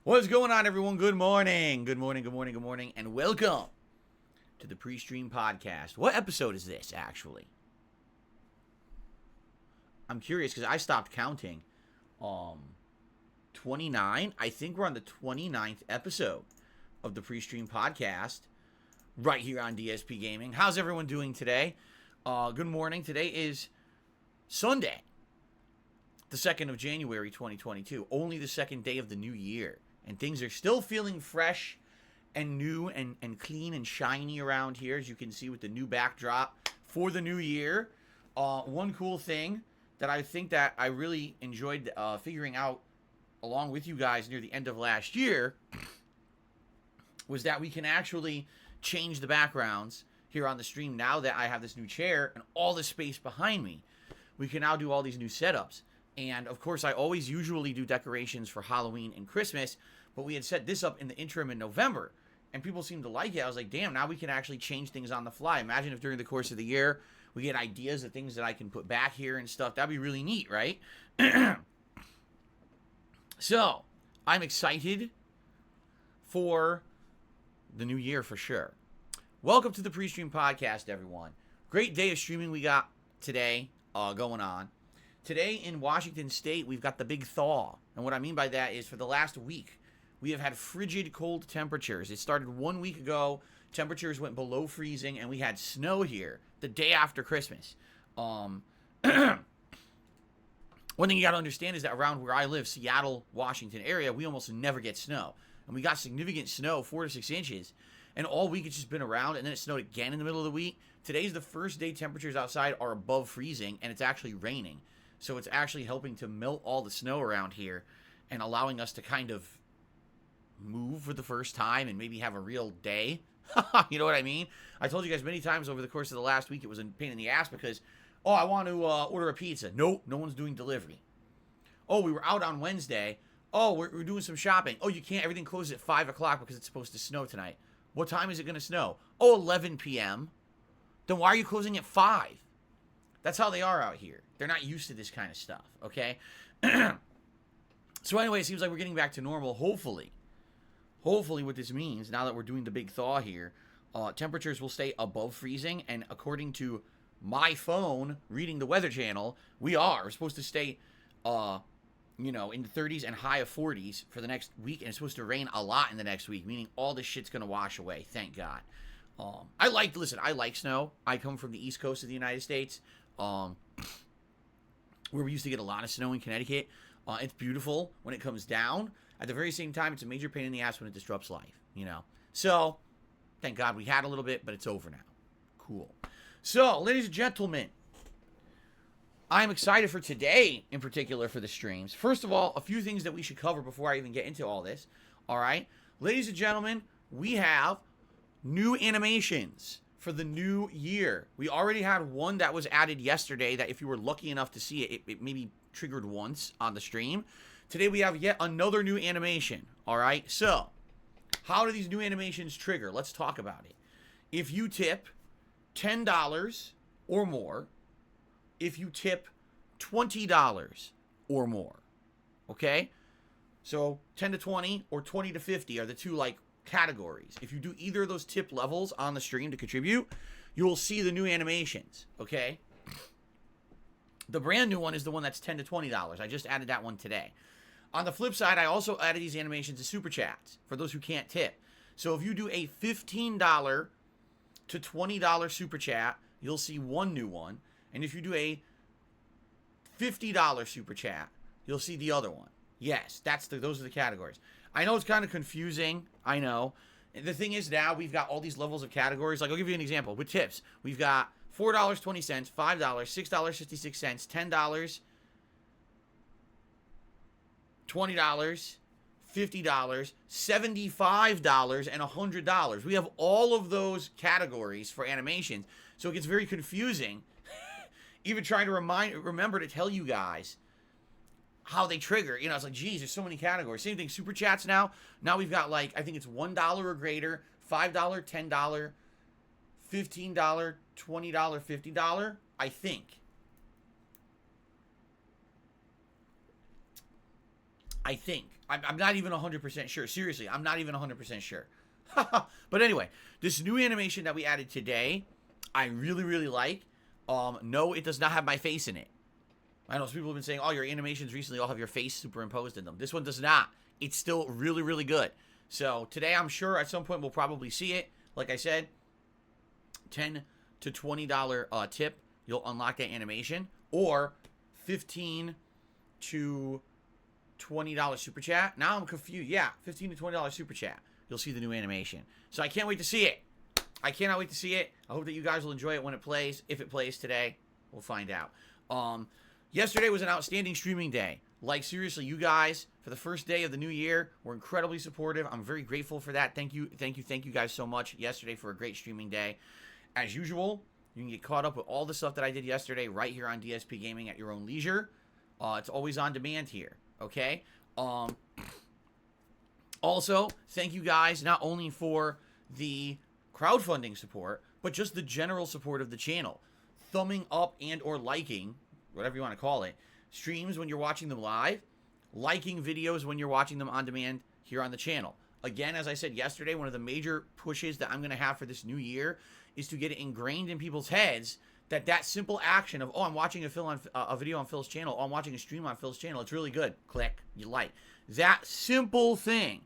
What's going on, everyone? Good morning. Good morning, good morning, good morning, and welcome to the PreStream podcast. What episode is this, actually? I'm curious because I stopped counting. 29? I think we're on the 29th episode of the PreStream podcast right here on DSPGaming. How's everyone doing today? Good morning. Today is Sunday, the 2nd of January, 2022. Only the second day of the new year. And things are still feeling fresh and new and clean and shiny around here, as you can see with the new backdrop for the new year. One cool thing that I think that I really enjoyed figuring out along with you guys near the end of last year was that we can actually change the backgrounds here on the stream now that I have this new chair and all the space behind me. We can now do all these new setups. And, of course, I always usually do decorations for Halloween and Christmas, but we had set this up in the interim in November, and people seemed to like it. I was like, damn, now we can actually change things on the fly. Imagine if during the course of the year we get ideas of things that I can put back here and stuff. That'd be really neat, right? So, I'm excited for the new year for sure. Welcome to the PreStream podcast, everyone. Great day of streaming we got today going on. Today in Washington State, we've got the big thaw. And what I mean by that is for the last week, we have had frigid cold temperatures. It started 1 week ago. Temperatures went below freezing, and we had snow here the day after Christmas. One thing you got to understand is that around where I live, Seattle, Washington area, we almost never get snow. And we got significant snow, 4 to 6 inches. And all week it's just been around, and then it snowed again in the middle of the week. Today's the first day temperatures outside are above freezing, and it's actually raining. So it's actually helping to melt all the snow around here and allowing us to kind of move for the first time and maybe have a real day. You know what I mean? I told you guys many times over the course of the last week it was a pain in the ass because, oh, I want to order a pizza. Nope, no one's doing delivery. Oh, we were out on Wednesday. Oh, we're doing some shopping. Oh, you can't. Everything closes at 5 o'clock because it's supposed to snow tonight. What time is it going to snow? Oh, 11 p.m. Then why are you closing at 5? That's how they are out here. They're not used to this kind of stuff, okay? So anyway, it seems like we're getting back to normal, hopefully. Hopefully what this means, now that we're doing the big thaw here, temperatures will stay above freezing, and according to my phone, reading the Weather Channel, we're supposed to stay, in the 30s and high of 40s for the next week, and it's supposed to rain a lot in the next week, meaning all this shit's going to wash away, thank God. I like snow. I come from the East Coast of the United States, where we used to get a lot of snow in Connecticut. It's beautiful when it comes down. At the very same time, it's a major pain in the ass when it disrupts life, So, thank God we had a little bit, but it's over now. Cool. So, ladies and gentlemen, I'm excited for today, in particular, for the streams. First of all, a few things that we should cover before I even get into all this. All right? Ladies and gentlemen, we have new animations for the new year. We already had one that was added yesterday that if you were lucky enough to see it, it maybe triggered once on the stream. Today we have yet another new animation. All right, so how do these new animations trigger? Let's talk about it. If you tip $10 or more, if you tip $20 or more, okay? So 10 to 20 or 20 to 50 are the two categories. If you do either of those tip levels on the stream to contribute, you will see the new animations, okay? The brand new one is the one that's $10 to $20. I just added that one today. On the flip side, I also added these animations to Super Chats for those who can't tip. So if you do a $15 to $20 Super Chat, you'll see one new one. And if you do a $50 Super Chat, you'll see the other one. Yes, those are the categories. I know it's kind of confusing. I know. The thing is now we've got all these levels of categories. I'll give you an example. With tips, we've got $4.20, $5, $6.56, $10, $20, $50, $75, and $100. We have all of those categories for animations. So it gets very confusing. Even trying to remember to tell you guys how they trigger. It's like, geez, there's so many categories. Same thing, Super Chats now. Now we've got, I think it's $1 or greater, $5, $10, $15, $20, $50, I think. I'm not even 100% sure. Seriously, I'm not even 100% sure. But anyway, this new animation that we added today, I really, really like. No, it does not have my face in it. I know some people have been saying, oh, your animations recently all have your face superimposed in them. This one does not. It's still really, really good. So today, I'm sure at some point we'll probably see it. Like I said, $10 to $20 tip, you'll unlock that animation. Or $15 to $20 super chat. Now I'm confused. Yeah, $15 to $20 super chat. You'll see the new animation. So I can't wait to see it. I cannot wait to see it. I hope that you guys will enjoy it when it plays. If it plays today, we'll find out. Yesterday was an outstanding streaming day. Like, seriously, you guys, for the first day of the new year, were incredibly supportive. I'm very grateful for that. Thank you guys so much yesterday for a great streaming day. As usual, you can get caught up with all the stuff that I did yesterday right here on DSP Gaming at your own leisure. It's always on demand here, okay? Also, thank you guys not only for the crowdfunding support, but just the general support of the channel. Thumbing up and or liking, whatever you want to call it, streams when you're watching them live, liking videos when you're watching them on demand here on the channel. Again, as I said yesterday, one of the major pushes that I'm going to have for this new year is to get it ingrained in people's heads that simple action of, oh, I'm watching a video on Phil's channel, oh, I'm watching a stream on Phil's channel, it's really good. Click, you like. That simple thing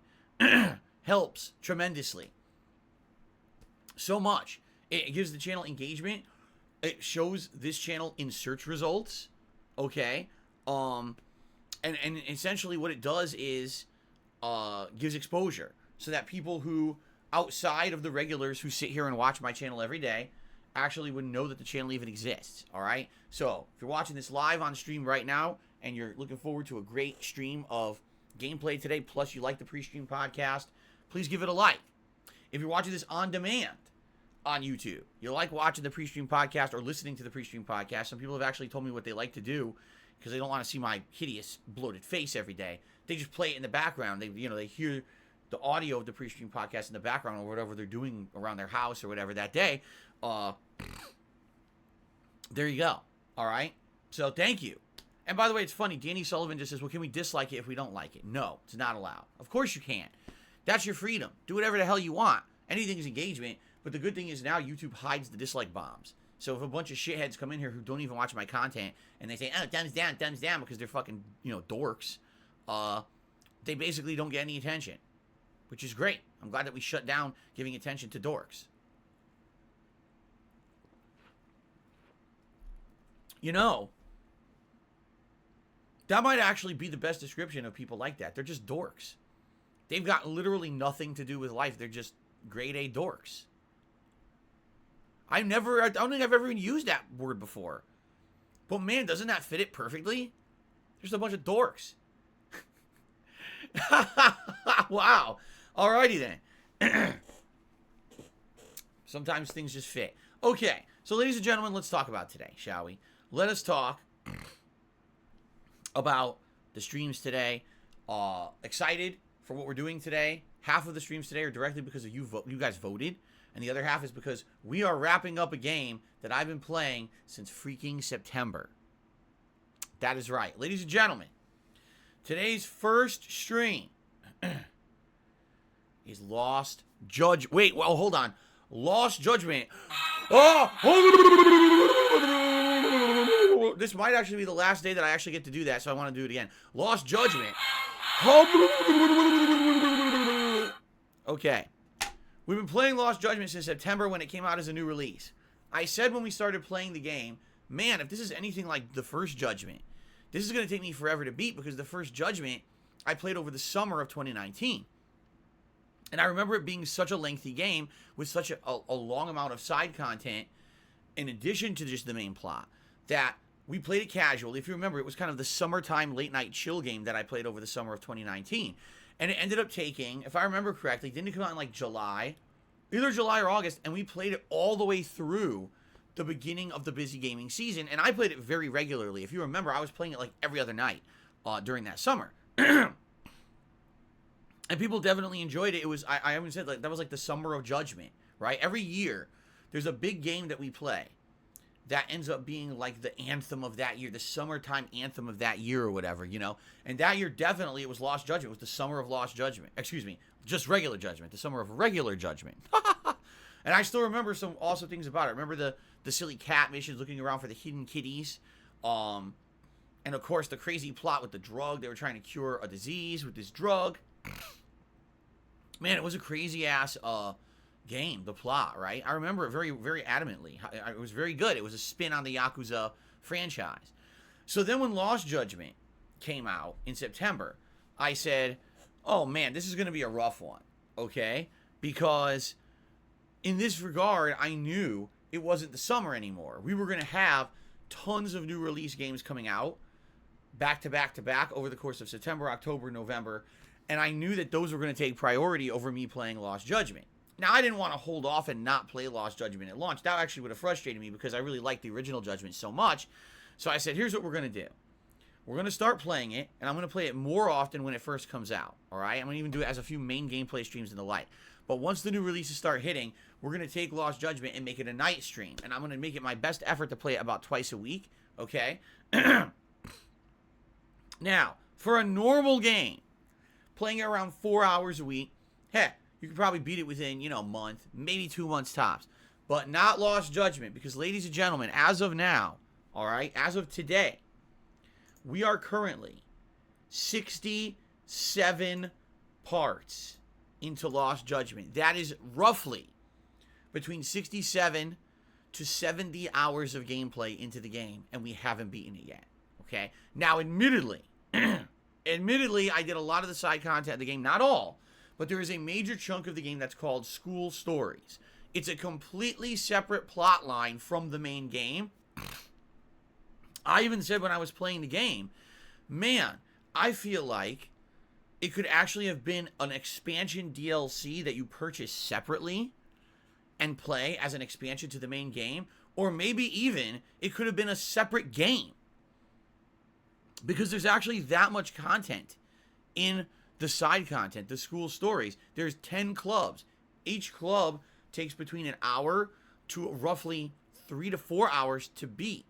helps tremendously. So much. It gives the channel engagement. It shows this channel in search results. Okay. And essentially what it does is gives exposure so that people who outside of the regulars who sit here and watch my channel every day actually would know that the channel even exists. All right. So if you're watching this live on stream right now and you're looking forward to a great stream of gameplay today, plus you like the PreStream podcast, please give it a like. If you're watching this on demand on YouTube, you like watching the PreStream podcast or listening to the PreStream podcast. Some people have actually told me what they like to do because they don't want to see my hideous bloated face every day. They just play it in the background. They hear the audio of the PreStream podcast in the background or whatever they're doing around their house or whatever that day. There you go. All right. So thank you. And by the way, it's funny. Danny Sullivan just says, well, can we dislike it if we don't like it? No, it's not allowed. Of course you can't. That's your freedom. Do whatever the hell you want. Anything is engagement. But the good thing is now YouTube hides the dislike bombs. So if a bunch of shitheads come in here who don't even watch my content and they say, oh, thumbs down, because they're fucking, dorks, they basically don't get any attention, which is great. I'm glad that we shut down giving attention to dorks. That might actually be the best description of people like that. They're just dorks. They've got literally nothing to do with life. They're just grade A dorks. I don't think I've ever even used that word before. But man, doesn't that fit it perfectly? There's a bunch of dorks. Wow. Alrighty then. Sometimes things just fit. Okay, so ladies and gentlemen, let's talk about today, shall we? Let us talk about the streams today. Excited for what we're doing today. Half of the streams today are directly because of you guys voted. And the other half is because we are wrapping up a game that I've been playing since freaking September. That is right. Ladies and gentlemen, today's first stream is Lost Judge. Wait, well, hold on. Lost Judgment. Oh! This might actually be the last day that I actually get to do that, so I want to do it again. Lost Judgment. Okay. We've been playing Lost Judgment since September when it came out as a new release. I said when we started playing the game, man, if this is anything like the first Judgment, this is going to take me forever to beat because the first Judgment I played over the summer of 2019. And I remember it being such a lengthy game with such a long amount of side content in addition to just the main plot that we played it casually. If you remember, it was kind of the summertime late night chill game that I played over the summer of 2019. And it ended up taking, if I remember correctly, didn't it come out in like July? Either July or August, and we played it all the way through the beginning of the busy gaming season, and I played it very regularly. If you remember, I was playing it like every other night during that summer. And people definitely enjoyed it. It was, I haven't said, like, that was like the summer of Judgment, right? Every year, there's a big game that we play. that ends up being like the anthem of that year, the summertime anthem of that year or whatever, you know? And that year, definitely, it was Lost Judgment. It was the summer of Lost Judgment. Excuse me, just regular Judgment. The summer of regular Judgment. And I still remember some awesome things about it. I remember the silly cat missions, looking around for the hidden kitties. And, of course, the crazy plot with the drug. They were trying to cure a disease with this drug. Man, it was a crazy-ass game, the plot, right? I remember it very, very adamantly. It was very good. It was a spin on the Yakuza franchise. So then when Lost Judgment came out in September, I said, oh man, this is going to be a rough one, okay? Because in this regard, I knew it wasn't the summer anymore. We were going to have tons of new release games coming out back to back to back over the course of September, October, November, and I knew that those were going to take priority over me playing Lost Judgment. Now, I didn't want to hold off and not play Lost Judgment at launch. That actually would have frustrated me because I really liked the original Judgment so much. So I said, here's what we're going to do. We're going to start playing it, and I'm going to play it more often when it first comes out, all right? I'm going to even do it as a few main gameplay streams and the like. But once the new releases start hitting, we're going to take Lost Judgment and make it a night stream. And I'm going to make it my best effort to play it about twice a week, okay? Now, for a normal game, playing it around 4 hours a week, heck, you could probably beat it within, a month, maybe 2 months tops. But not Lost Judgment, because ladies and gentlemen, as of now, all right, as of today, we are currently 67 parts into Lost Judgment. That is roughly between 67 to 70 hours of gameplay into the game, and we haven't beaten it yet, okay? Now, admittedly, I did a lot of the side content of the game, not all, but there is a major chunk of the game that's called School Stories. It's a completely separate plot line from the main game. I even said when I was playing the game, man, I feel like it could actually have been an expansion DLC that you purchase separately and play as an expansion to the main game, or maybe even it could have been a separate game. Because there's actually that much content in the side content, the School Stories. There's 10 clubs. Each club takes between an hour to roughly 3 to 4 hours to beat.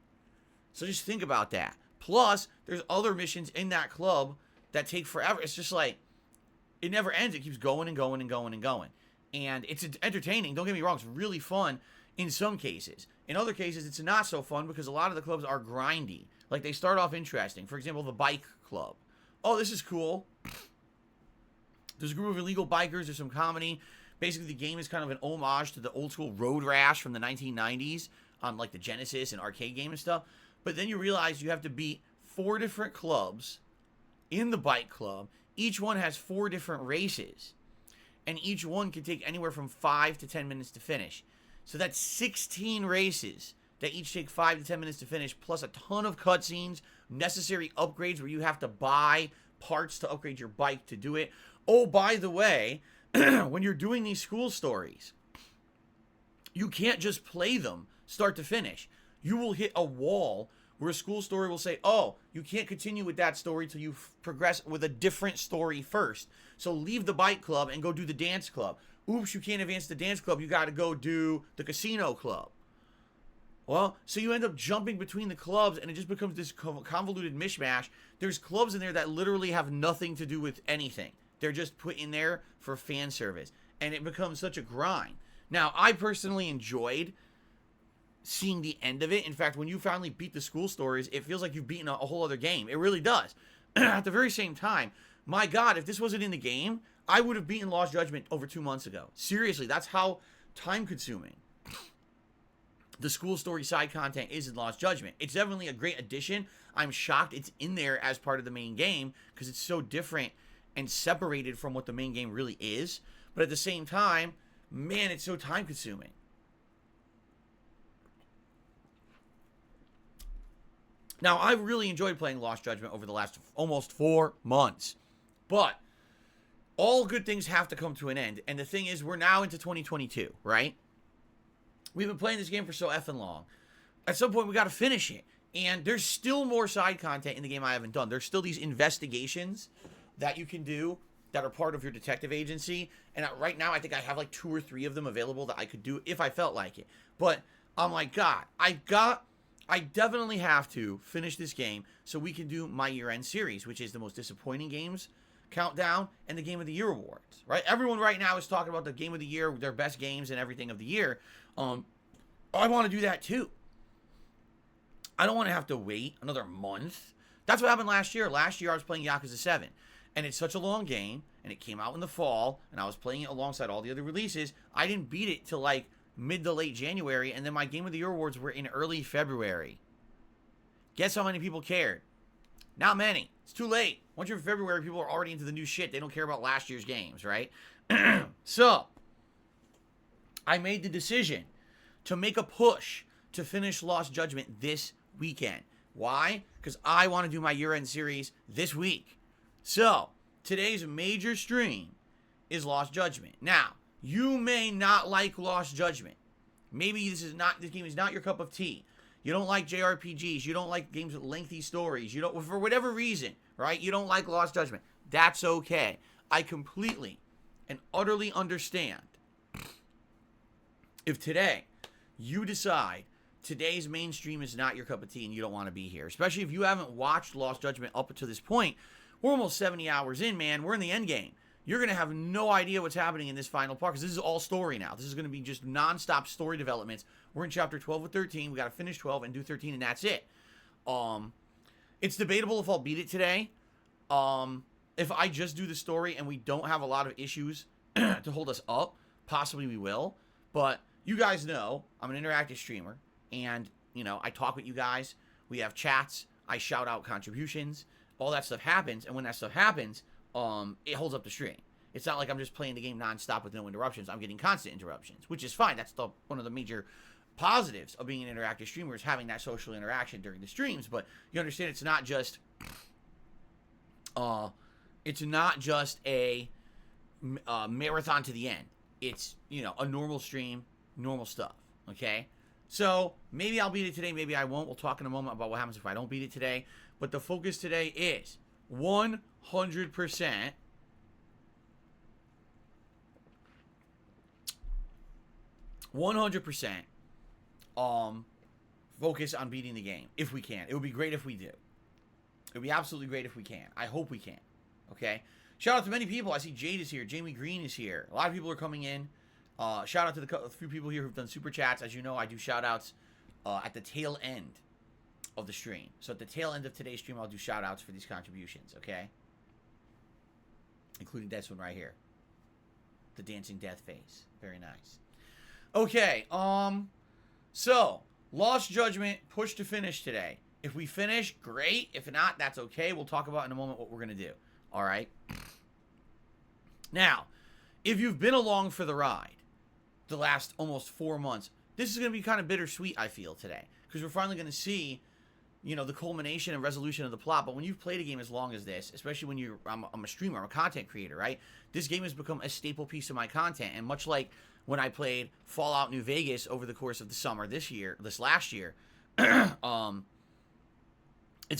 So just think about that. Plus, there's other missions in that club that take forever. It's just like, it never ends. It keeps going and going and going and going. And it's entertaining. Don't get me wrong. It's really fun in some cases. In other cases, it's not so fun because a lot of the clubs are grindy. Like, they start off interesting. For example, the bike club. Oh, this is cool. There's a group of illegal bikers. There's some comedy. Basically, the game is kind of an homage to the old school Road Rash from the 1990s on, like, the Genesis and arcade game and stuff. But then you realize you have to beat 4 different clubs in the bike club. Each one has 4 different races. And each one can take anywhere from 5 to 10 minutes to finish. So that's 16 races that each take 5 to 10 minutes to finish, plus a ton of cutscenes, necessary upgrades where you have to buy parts to upgrade your bike to do it. Oh, by the way, when you're doing these School Stories, you can't just play them start to finish. You will hit a wall where a School Story will say, oh, you can't continue with that story till you progress with a different story first. So leave the bike club and go do the dance club. Oops, you can't advance the dance club. You got to go do the casino club. Well, so you end up jumping between the clubs, and it just becomes this convoluted mishmash. There's clubs in there that literally have nothing to do with anything. They're just put in there for fan service, and it becomes such a grind. Now, I personally enjoyed seeing the end of it. In fact, when you finally beat the School Stories, it feels like you've beaten a whole other game. It really does. At the very same time, my God, if this wasn't in the game, I would have beaten Lost Judgment over 2 months ago. Seriously, that's how time-consuming the School Story side content is in Lost Judgment. It's definitely a great addition. I'm shocked it's in there as part of the main game because it's so different and separated from what the main game really is. But at the same time, man, it's so time-consuming. Now, I've really enjoyed playing Lost Judgment over the last almost 4 months. But all good things have to come to an end. And the thing is, we're now into 2022, right? We've been playing this game for so effing long. At some point, we got to finish it. And there's still more side content in the game I haven't done. There's still these investigations that you can do that are part of your detective agency. And right now, I think I have like 2 or 3 of them available that I could do if I felt like it. But I'm like, God, I definitely have to finish this game so we can do my year-end series, which is the most disappointing games countdown and the Game of the Year awards, right? Everyone right now is talking about the Game of the Year, their best games and everything of the year. I want to do that too. I don't want to have to wait another month. That's what happened last year. Last year I was playing Yakuza 7, and it's such a long game, and it came out in the fall, and I was playing it alongside all the other releases. I didn't beat it till like mid to late January, and then my Game of the Year awards were in early February. Guess how many people cared? Not many. It's too late. Once you're in February, people are already into the new shit. They don't care about last year's games, right? So, I made the decision to make a push to finish Lost Judgment this weekend. Why? Because I want to do my year-end series this week. So, today's major stream is Lost Judgment. Now, you may not like Lost Judgment. Maybe this game is not your cup of tea. You don't like JRPGs. You don't like games with lengthy stories. You don't, for whatever reason, right? You don't like Lost Judgment. That's okay. I completely and utterly understand. If today you decide today's mainstream is not your cup of tea and you don't want to be here, especially if you haven't watched Lost Judgment up to this point, we're almost 70 hours in, man. We're in the end game. You're going to have no idea what's happening in this final part because this is all story now. This is going to be just nonstop story developments. We're in chapter 12 with 13. We got to finish 12 and do 13, and that's it. It's debatable if I'll beat it today. If I just do the story and we don't have a lot of issues to hold us up, possibly we will. But you guys know I'm an interactive streamer, and, you know, I talk with you guys. We have chats. I shout out contributions. All that stuff happens, and when that stuff happens, it holds up the stream. It's not like I'm just playing the game nonstop with no interruptions. I'm getting constant interruptions, which is fine. That's one of the major positives of being an interactive streamer is having that social interaction during the streams. But you understand, it's not just a marathon to the end. It's, you know, a normal stream, normal stuff. Okay, so maybe I'll beat it today. Maybe I won't. We'll talk in a moment about what happens if I don't beat it today. But the focus today is 100% 100% focus on beating the game if we can. It would be great if we do. It would be absolutely great if we can. I hope we can. Okay? Shout out to many people. I see Jade is here. Jamie Green is here. A lot of people are coming in. Shout out to the few people here who've done super chats. As you know, I do shout outs at the tail end of the stream. So at the tail end of today's stream, I'll do shout outs for these contributions, okay? Including this one right here. The dancing death face. Very nice. Okay, so Lost Judgment, push to finish today. If we finish, great. If not, that's okay. We'll talk about in a moment what we're going to do. All right? Now, if you've been along for the ride the last almost 4 months, this is going to be kind of bittersweet, I feel, today. Because we're finally going to see, you know, the culmination and resolution of the plot. But when you've played a game as long as this, especially when I'm a streamer, I'm a content creator, right? This game has become a staple piece of my content. And much like when I played Fallout New Vegas over the course of the summer this last year, it's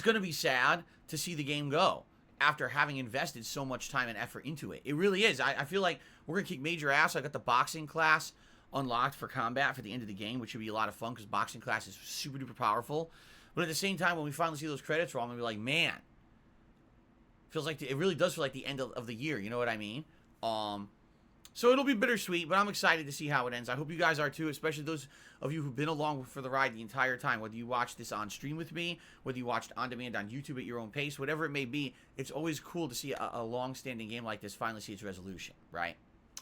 going to be sad to see the game go after having invested so much time and effort into it. It really is. I feel like we're going to kick major ass. I got the boxing class unlocked for combat for the end of the game, which should be a lot of fun because boxing class is super duper powerful. But at the same time, when we finally see those credits roll, I'm going to be like, man, feels like it really does feel like the end of the year. You know what I mean? So it'll be bittersweet, but I'm excited to see how it ends. I hope you guys are too, especially those of you who've been along for the ride the entire time. Whether you watch this on stream with me, whether you watched on demand on YouTube at your own pace, whatever it may be, it's always cool to see a long-standing game like this finally see its resolution, right?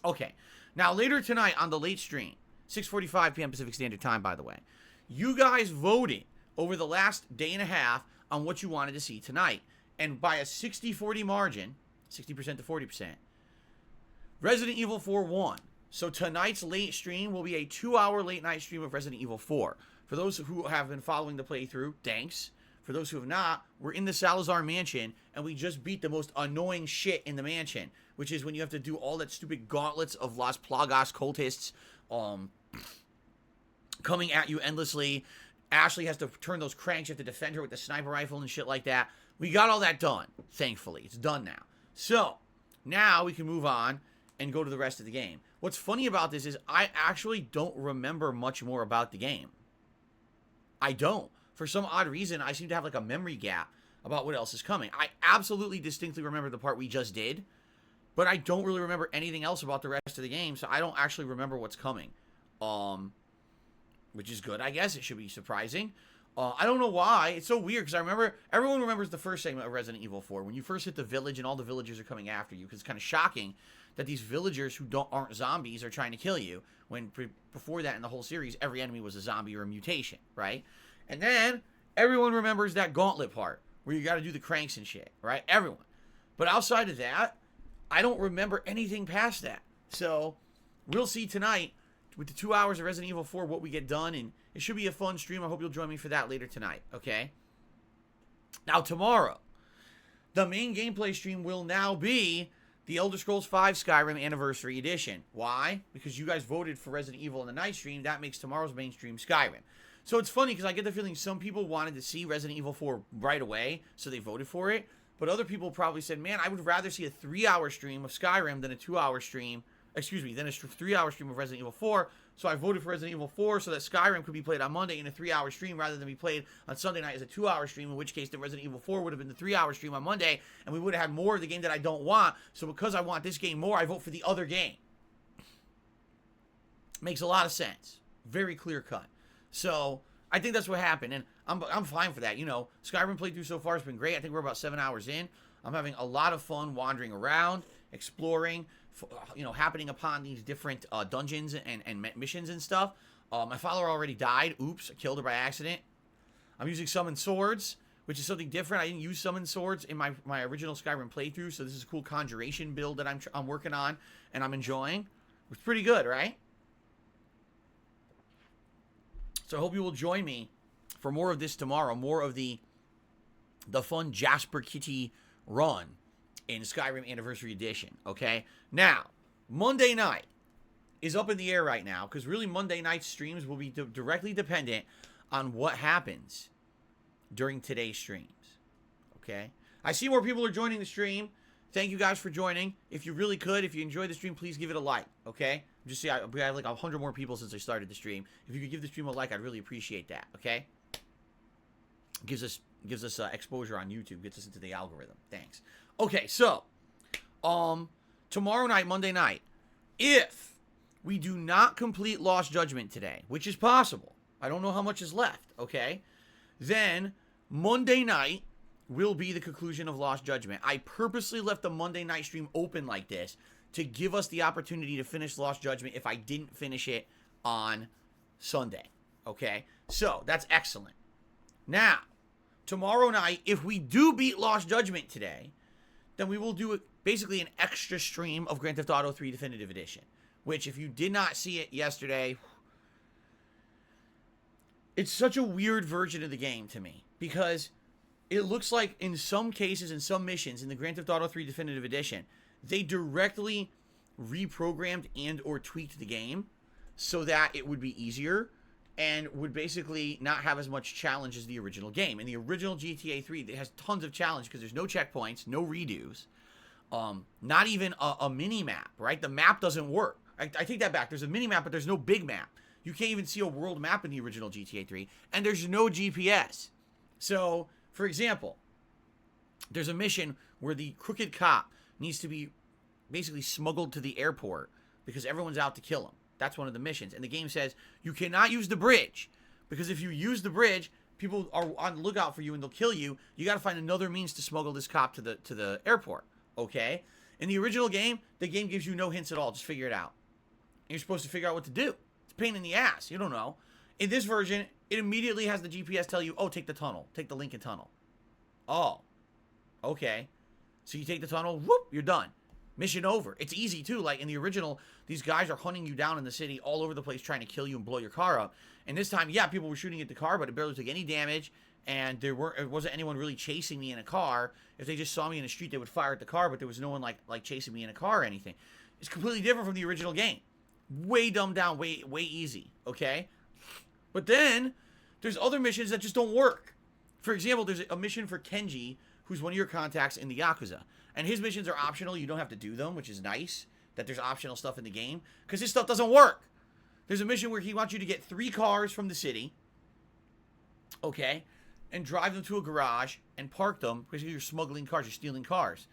Okay. Now, later tonight on the late stream, 6:45 p.m. Pacific Standard Time, by the way, you guys voted over the last day and a half on what you wanted to see tonight. And by a 60-40 margin, 60% to 40%, Resident Evil 4 won. So tonight's late stream will be a 2-hour late night stream of Resident Evil 4. For those who have been following the playthrough, thanks. For those who have not, we're in the Salazar mansion, and we just beat the most annoying shit in the mansion, which is when you have to do all that stupid gauntlets of Las Plagas cultists coming at you endlessly. Ashley has to turn those cranks. You have to defend her with the sniper rifle and shit like that. We got all that done, thankfully. It's done now. So, now we can move on and go to the rest of the game. What's funny about this is I actually don't remember much more about the game. I don't. For some odd reason, I seem to have like a memory gap about what else is coming. I absolutely distinctly remember the part we just did, but I don't really remember anything else about the rest of the game, so I don't actually remember what's coming. Which is good, I guess. It should be surprising. I don't know why. It's so weird, because I remember, everyone remembers the first segment of Resident Evil 4, when you first hit the village and all the villagers are coming after you, because it's kind of shocking that these villagers who aren't zombies are trying to kill you, when before that in the whole series, every enemy was a zombie or a mutation, right? And then, everyone remembers that gauntlet part, where you got to do the cranks and shit, right? Everyone. But outside of that, I don't remember anything past that. So, we'll see tonight, with the 2 hours of Resident Evil 4, what we get done, and it should be a fun stream. I hope you'll join me for that later tonight, okay? Now, tomorrow, the main gameplay stream will now be the Elder Scrolls V Skyrim Anniversary Edition. Why? Because you guys voted for Resident Evil in the night stream. That makes tomorrow's main stream Skyrim. So it's funny, because I get the feeling some people wanted to see Resident Evil 4 right away, so they voted for it. But other people probably said, man, I would rather see a 3-hour stream of Skyrim than a 2-hour stream, than a 3-hour stream of Resident Evil 4. So I voted for Resident Evil 4 so that Skyrim could be played on Monday in a 3-hour stream rather than be played on Sunday night as a 2-hour stream, in which case the Resident Evil 4 would have been the 3-hour stream on Monday, and we would have had more of the game that I don't want. So because I want this game more, I vote for the other game. Makes a lot of sense. Very clear cut. So I think that's what happened, and I'm fine for that. You know, Skyrim playthrough so far has been great. I think we're about 7 hours in. I'm having a lot of fun wandering around, exploring, happening upon these different dungeons and missions and stuff. My follower already died. Oops, I killed her by accident. I'm using summon swords, which is something different. I didn't use summon swords in my original Skyrim playthrough, so this is a cool conjuration build that I'm working on and I'm enjoying. It's pretty good, right? So I hope you will join me for more of this tomorrow, more of the fun Jasper Kitty run in Skyrim Anniversary Edition, okay? Now, Monday night is up in the air right now, because really Monday night streams will be directly dependent on what happens during today's streams, okay? I see more people are joining the stream. Thank you guys for joining. If you really could, if you enjoyed the stream, please give it a like, okay? Just see, we have like 100 more people since I started the stream. If you could give the stream a like, I'd really appreciate that, okay? Gives us exposure on YouTube, gets us into the algorithm. Thanks. Okay, so tomorrow night, Monday night, if we do not complete Lost Judgment today, which is possible, I don't know how much is left, okay, then Monday night will be the conclusion of Lost Judgment. I purposely left the Monday night stream open like this to give us the opportunity to finish Lost Judgment if I didn't finish it on Sunday, okay? So, that's excellent. Now, tomorrow night, if we do beat Lost Judgment today, then we will do basically an extra stream of Grand Theft Auto 3 Definitive Edition, which, if you did not see it yesterday, it's such a weird version of the game to me, because it looks like in some cases, in some missions, in the Grand Theft Auto 3 Definitive Edition, they directly reprogrammed and or tweaked the game so that it would be easier and would basically not have as much challenge as the original game. In the original GTA 3, it has tons of challenge because there's no checkpoints, no redos, not even a mini-map, right? The map doesn't work. I take that back. There's a mini-map, but there's no big map. You can't even see a world map in the original GTA 3, and there's no GPS. So, for example, there's a mission where the crooked cop needs to be basically smuggled to the airport because everyone's out to kill him. That's one of the missions. And the game says, you cannot use the bridge, because if you use the bridge, people are on the lookout for you and they'll kill you. You got to find another means to smuggle this cop to the airport, okay? In the original game, the game gives you no hints at all. Just figure it out. And you're supposed to figure out what to do. It's a pain in the ass. You don't know. In this version, it immediately has the GPS tell you, oh, take the tunnel. Take the Lincoln Tunnel. Oh, okay. So you take the tunnel, whoop, you're done. Mission over. It's easy, too. Like, in the original, these guys are hunting you down in the city all over the place trying to kill you and blow your car up. And this time, yeah, people were shooting at the car, but it barely took any damage, and it wasn't anyone really chasing me in a car. If they just saw me in the street, they would fire at the car, but there was no one, like chasing me in a car or anything. It's completely different from the original game. Way dumbed down, way easy, okay? But then, there's other missions that just don't work. For example, there's a mission for Kenji, who's one of your contacts in the Yakuza. And his missions are optional. You don't have to do them, which is nice, that there's optional stuff in the game, because his stuff doesn't work. There's a mission where he wants you to get 3 cars from the city, okay, and drive them to a garage and park them because you're smuggling cars, you're stealing cars.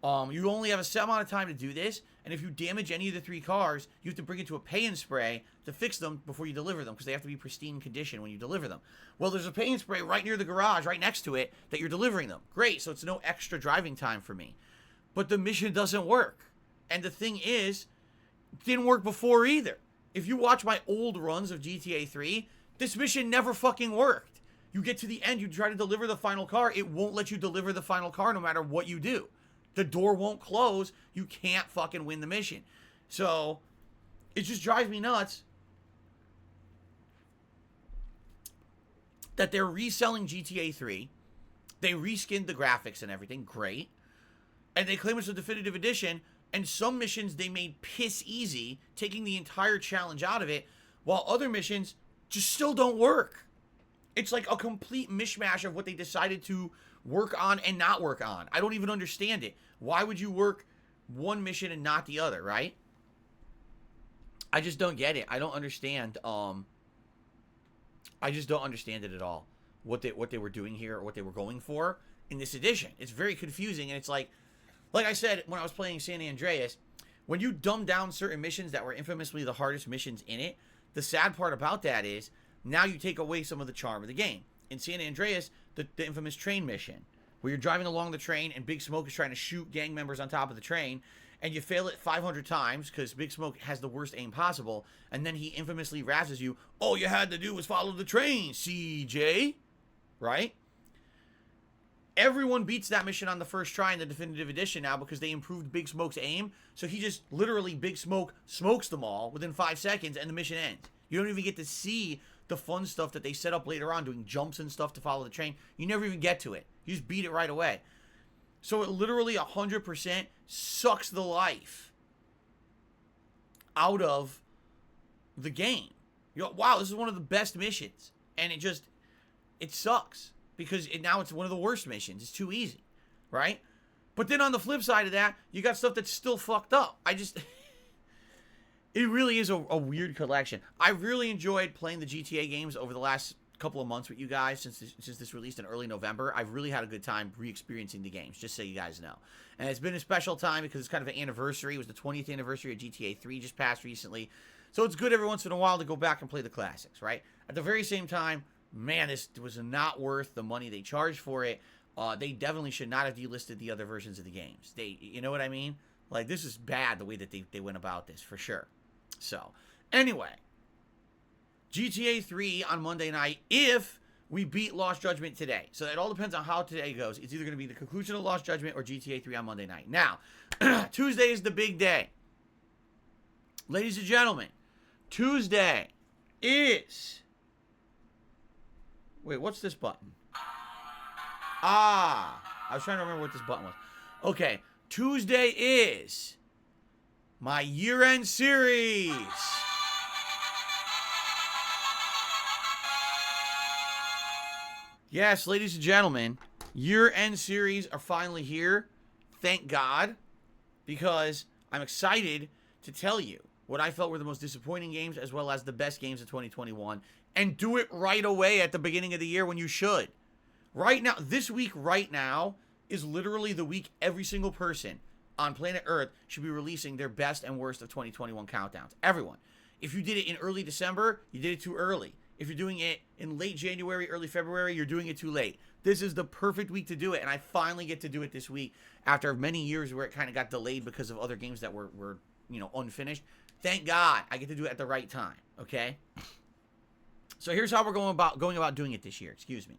You only have a set amount of time to do this, and if you damage any of the 3 cars, you have to bring it to a pay and spray to fix them before you deliver them because they have to be pristine condition when you deliver them. Well, there's a pay and spray right near the garage, right next to it, that you're delivering them. Great, so it's no extra driving time for me. But the mission doesn't work. And the thing is, it didn't work before either. If you watch my old runs of GTA 3, this mission never fucking worked. You get to the end, you try to deliver the final car, it won't let you deliver the final car no matter what you do. The door won't close. You can't fucking win the mission. So, it just drives me nuts that they're reselling GTA 3. They reskinned the graphics and everything. Great. And they claim it's a definitive edition. And some missions they made piss easy, taking the entire challenge out of it, while other missions just still don't work. It's like a complete mishmash of what they decided to work on and not work on. I don't even understand it. Why would you work one mission and not the other, right? I just don't get it. I don't understand. I just don't understand it at all. What they were doing here or what they were going for in this edition. It's very confusing, and it's like I said when I was playing San Andreas, when you dumb down certain missions that were infamously the hardest missions in it, the sad part about that is now you take away some of the charm of the game. In San Andreas, the infamous train mission, where you're driving along the train and Big Smoke is trying to shoot gang members on top of the train, and you fail it 500 times because Big Smoke has the worst aim possible, and then he infamously razzes you, all you had to do was follow the train, CJ, right? Everyone beats that mission on the first try in the definitive edition now because they improved Big Smoke's aim, so he just literally, Big Smoke smokes them all within 5 seconds and the mission ends. You don't even get to see the fun stuff that they set up later on, doing jumps and stuff to follow the train. You never even get to it. You just beat it right away. So it literally 100% sucks the life out of the game. You're like, wow, this is one of the best missions. And it sucks. Because now it's one of the worst missions. It's too easy. Right? But then on the flip side of that, you got stuff that's still fucked up. It really is a weird collection. I really enjoyed playing the GTA games over the last couple of months with you guys since this released in early November. I've really had a good time re-experiencing the games, just so you guys know. And it's been a special time because it's kind of an anniversary. It was the 20th anniversary of GTA 3 just passed recently. So it's good every once in a while to go back and play the classics, right? At the very same time, man, this was not worth the money they charged for it. They definitely should not have delisted the other versions of the games. You know what I mean? Like, this is bad the way that they went about this, for sure. So, anyway, GTA 3 on Monday night if we beat Lost Judgment today. So it all depends on how today goes. It's either going to be the conclusion of Lost Judgment or GTA 3 on Monday night. Now, Tuesday is the big day. Ladies and gentlemen, Tuesday is... Wait, what's this button? I was trying to remember what this button was. Okay, Tuesday is... my year-end series. Yes, ladies and gentlemen, year-end series are finally here. Thank God. Because I'm excited to tell you what I felt were the most disappointing games as well as the best games of 2021. And do it right away at the beginning of the year when you should. Right now, this week right now is literally the week every single person on planet Earth should be releasing their best and worst of 2021 countdowns. Everyone. If you did it in early December, you did it too early. If you're doing it in late January, early February, you're doing it too late. This is the perfect week to do it, and I finally get to do it this week after many years where it kind of got delayed because of other games that were unfinished. Thank God I get to do it at the right time, okay? So here's how we're going about doing it this year. Excuse me.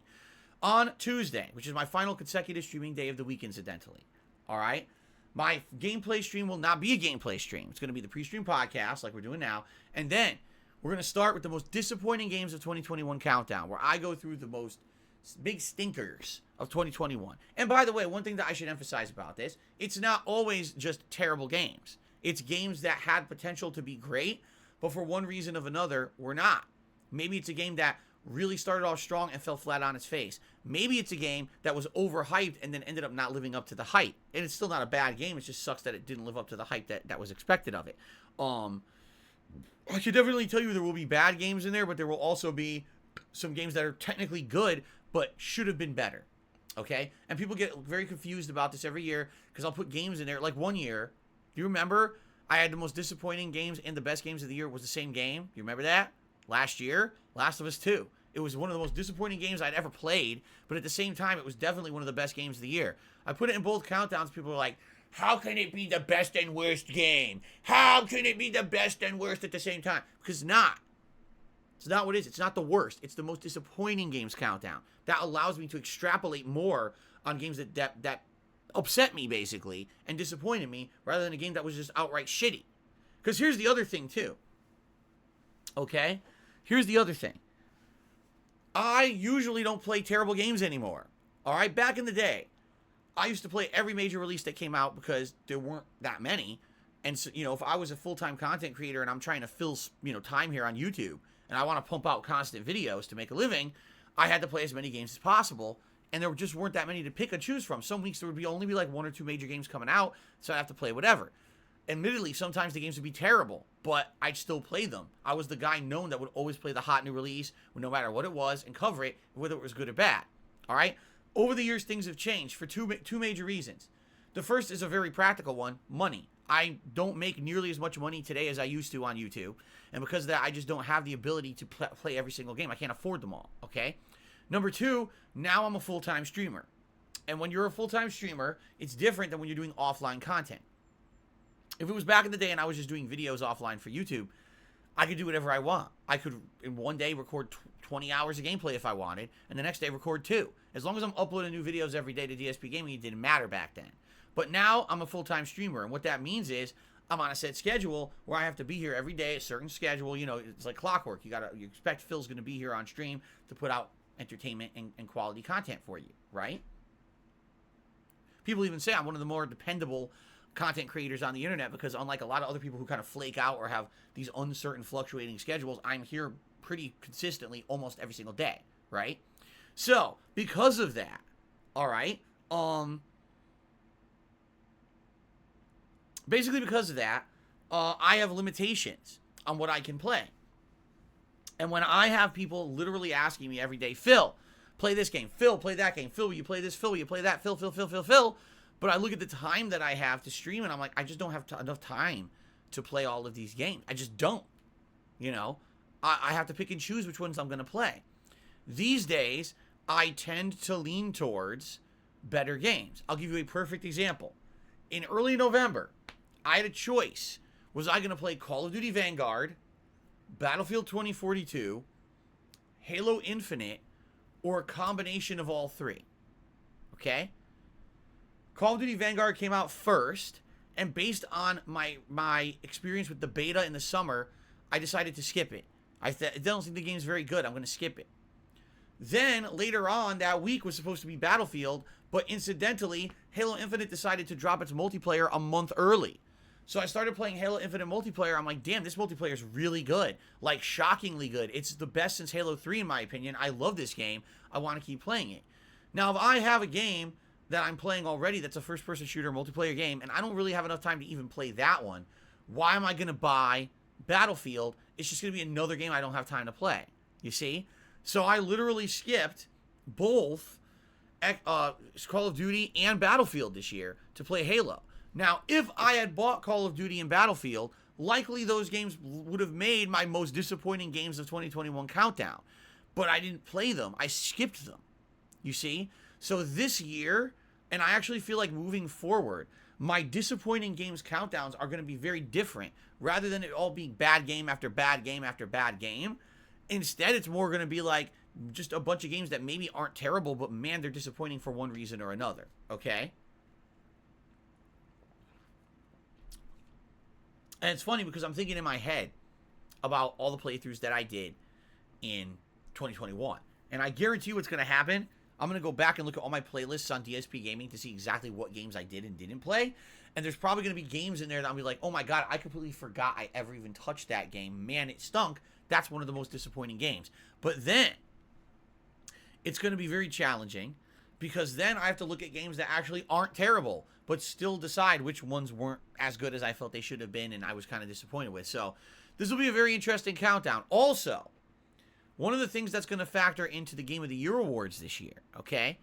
On Tuesday, which is my final consecutive streaming day of the week, incidentally, all right? My gameplay stream will not be a gameplay stream. It's going to be the PreStream podcast like we're doing now. And then we're going to start with the most disappointing games of 2021 countdown, where I go through the most big stinkers of 2021. And by the way, one thing that I should emphasize about this, it's not always just terrible games. It's games that had potential to be great, but for one reason or another, were not. Maybe it's a game that really started off strong and fell flat on its face. Maybe it's a game that was overhyped and then ended up not living up to the hype. And it's still not a bad game. It just sucks that it didn't live up to the hype that was expected of it. I should definitely tell you there will be bad games in there, but there will also be some games that are technically good, but should have been better. Okay? And people get very confused about this every year because I'll put games in there. Like one year, do you remember I had the most disappointing games and the best games of the year was the same game? You remember that? Last year, Last of Us 2. It was one of the most disappointing games I'd ever played, but at the same time, it was definitely one of the best games of the year. I put it in both countdowns. People were like, how can it be the best and worst game? How can it be the best and worst at the same time? Because it's not. It's not what it is. It's not the worst. It's the most disappointing games countdown. That allows me to extrapolate more on games that upset me, basically, and disappointed me, rather than a game that was just outright shitty. Because here's the other thing, too. Okay? Here's the other thing. I usually don't play terrible games anymore. Alright? Back in the day, I used to play every major release that came out because there weren't that many. And, so, if I was a full-time content creator and I'm trying to fill, time here on YouTube, and I want to pump out constant videos to make a living, I had to play as many games as possible. And there just weren't that many to pick and choose from. Some weeks there would only be like 1 or 2 major games coming out, so I'd have to play whatever. Admittedly, sometimes the games would be terrible, but I'd still play them. I was the guy known that would always play the hot new release, no matter what it was, and cover it, whether it was good or bad. All right? Over the years, things have changed for two major reasons. The first is a very practical one, money. I don't make nearly as much money today as I used to on YouTube, and because of that, I just don't have the ability to play every single game. I can't afford them all, okay? Number two, now I'm a full-time streamer. And when you're a full-time streamer, it's different than when you're doing offline content. If it was back in the day and I was just doing videos offline for YouTube, I could do whatever I want. I could, in one day, record 20 hours of gameplay if I wanted, and the next day record 2. As long as I'm uploading new videos every day to DSPGaming, it didn't matter back then. But now, I'm a full-time streamer, and what that means is, I'm on a set schedule where I have to be here every day, a certain schedule. It's like clockwork. You expect Phil's going to be here on stream to put out entertainment and quality content for you, right? People even say I'm one of the more dependable content creators on the internet because unlike a lot of other people who kind of flake out or have these uncertain fluctuating schedules, I'm here pretty consistently almost every single day, right? So, because of that, all right, basically because of that, I have limitations on what I can play. And when I have people literally asking me every day, Phil, play this game. Phil, play that game. Phil, will you play this? Phil, will you play that? Phil. But I look at the time that I have to stream, and I'm like, I just don't have enough time to play all of these games. I just don't. I have to pick and choose which ones I'm going to play. These days, I tend to lean towards better games. I'll give you a perfect example. In early November, I had a choice. Was I going to play Call of Duty Vanguard, Battlefield 2042, Halo Infinite, or a combination of all three? Okay? Call of Duty Vanguard came out first, and based on my experience with the beta in the summer, I decided to skip it. I don't think the game's very good. I'm going to skip it. Then, later on, that week was supposed to be Battlefield, but incidentally, Halo Infinite decided to drop its multiplayer a month early. So I started playing Halo Infinite multiplayer. I'm like, damn, this multiplayer is really good. Like, shockingly good. It's the best since Halo 3, in my opinion. I love this game. I want to keep playing it. Now, if I have a game that I'm playing already that's a first-person shooter multiplayer game, and I don't really have enough time to even play that one, why am I going to buy Battlefield? It's just going to be another game I don't have time to play. You see? So I literally skipped both Call of Duty and Battlefield this year to play Halo. Now, if I had bought Call of Duty and Battlefield, likely those games would have made my most disappointing games of 2021 countdown. But I didn't play them. I skipped them. You see? So this year, and I actually feel like moving forward, my disappointing games countdowns are going to be very different. Rather than it all being bad game after bad game after bad game, instead it's more going to be like just a bunch of games that maybe aren't terrible, but man, they're disappointing for one reason or another. Okay? And it's funny because I'm thinking in my head about all the playthroughs that I did in 2021. And I guarantee you what's going to happen. I'm going to go back and look at all my playlists on DSPGaming to see exactly what games I did and didn't play. And there's probably going to be games in there that I'll be like, oh my god, I completely forgot I ever even touched that game. Man, it stunk. That's one of the most disappointing games. But then, it's going to be very challenging because then I have to look at games that actually aren't terrible, but still decide which ones weren't as good as I felt they should have been and I was kind of disappointed with. So, this will be a very interesting countdown. Also, one of the things that's going to factor into the Game of the Year awards this year, okay?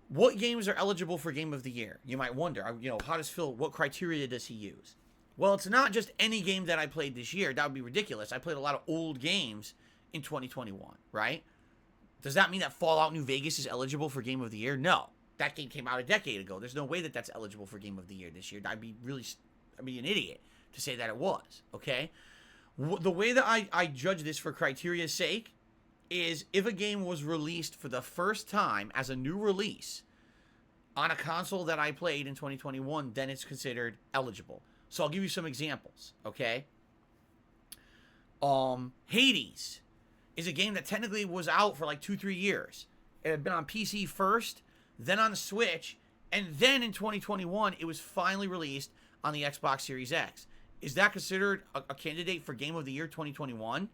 What games are eligible for Game of the Year? You might wonder, how does Phil, what criteria does he use? Well, it's not just any game that I played this year. That would be ridiculous. I played a lot of old games in 2021, right? Does that mean that Fallout New Vegas is eligible for Game of the Year? No. That game came out a decade ago. There's no way that that's eligible for Game of the Year this year. I'd be an idiot to say that it was, okay? The way that I judge this for criteria's sake is if a game was released for the first time as a new release on a console that I played in 2021, then it's considered eligible. So I'll give you some examples, okay? Hades is a game that technically was out for like 2-3 years. It had been on PC first, then on the Switch, and then in 2021, it was finally released on the Xbox Series X. Is that considered a candidate for Game of the Year 2021?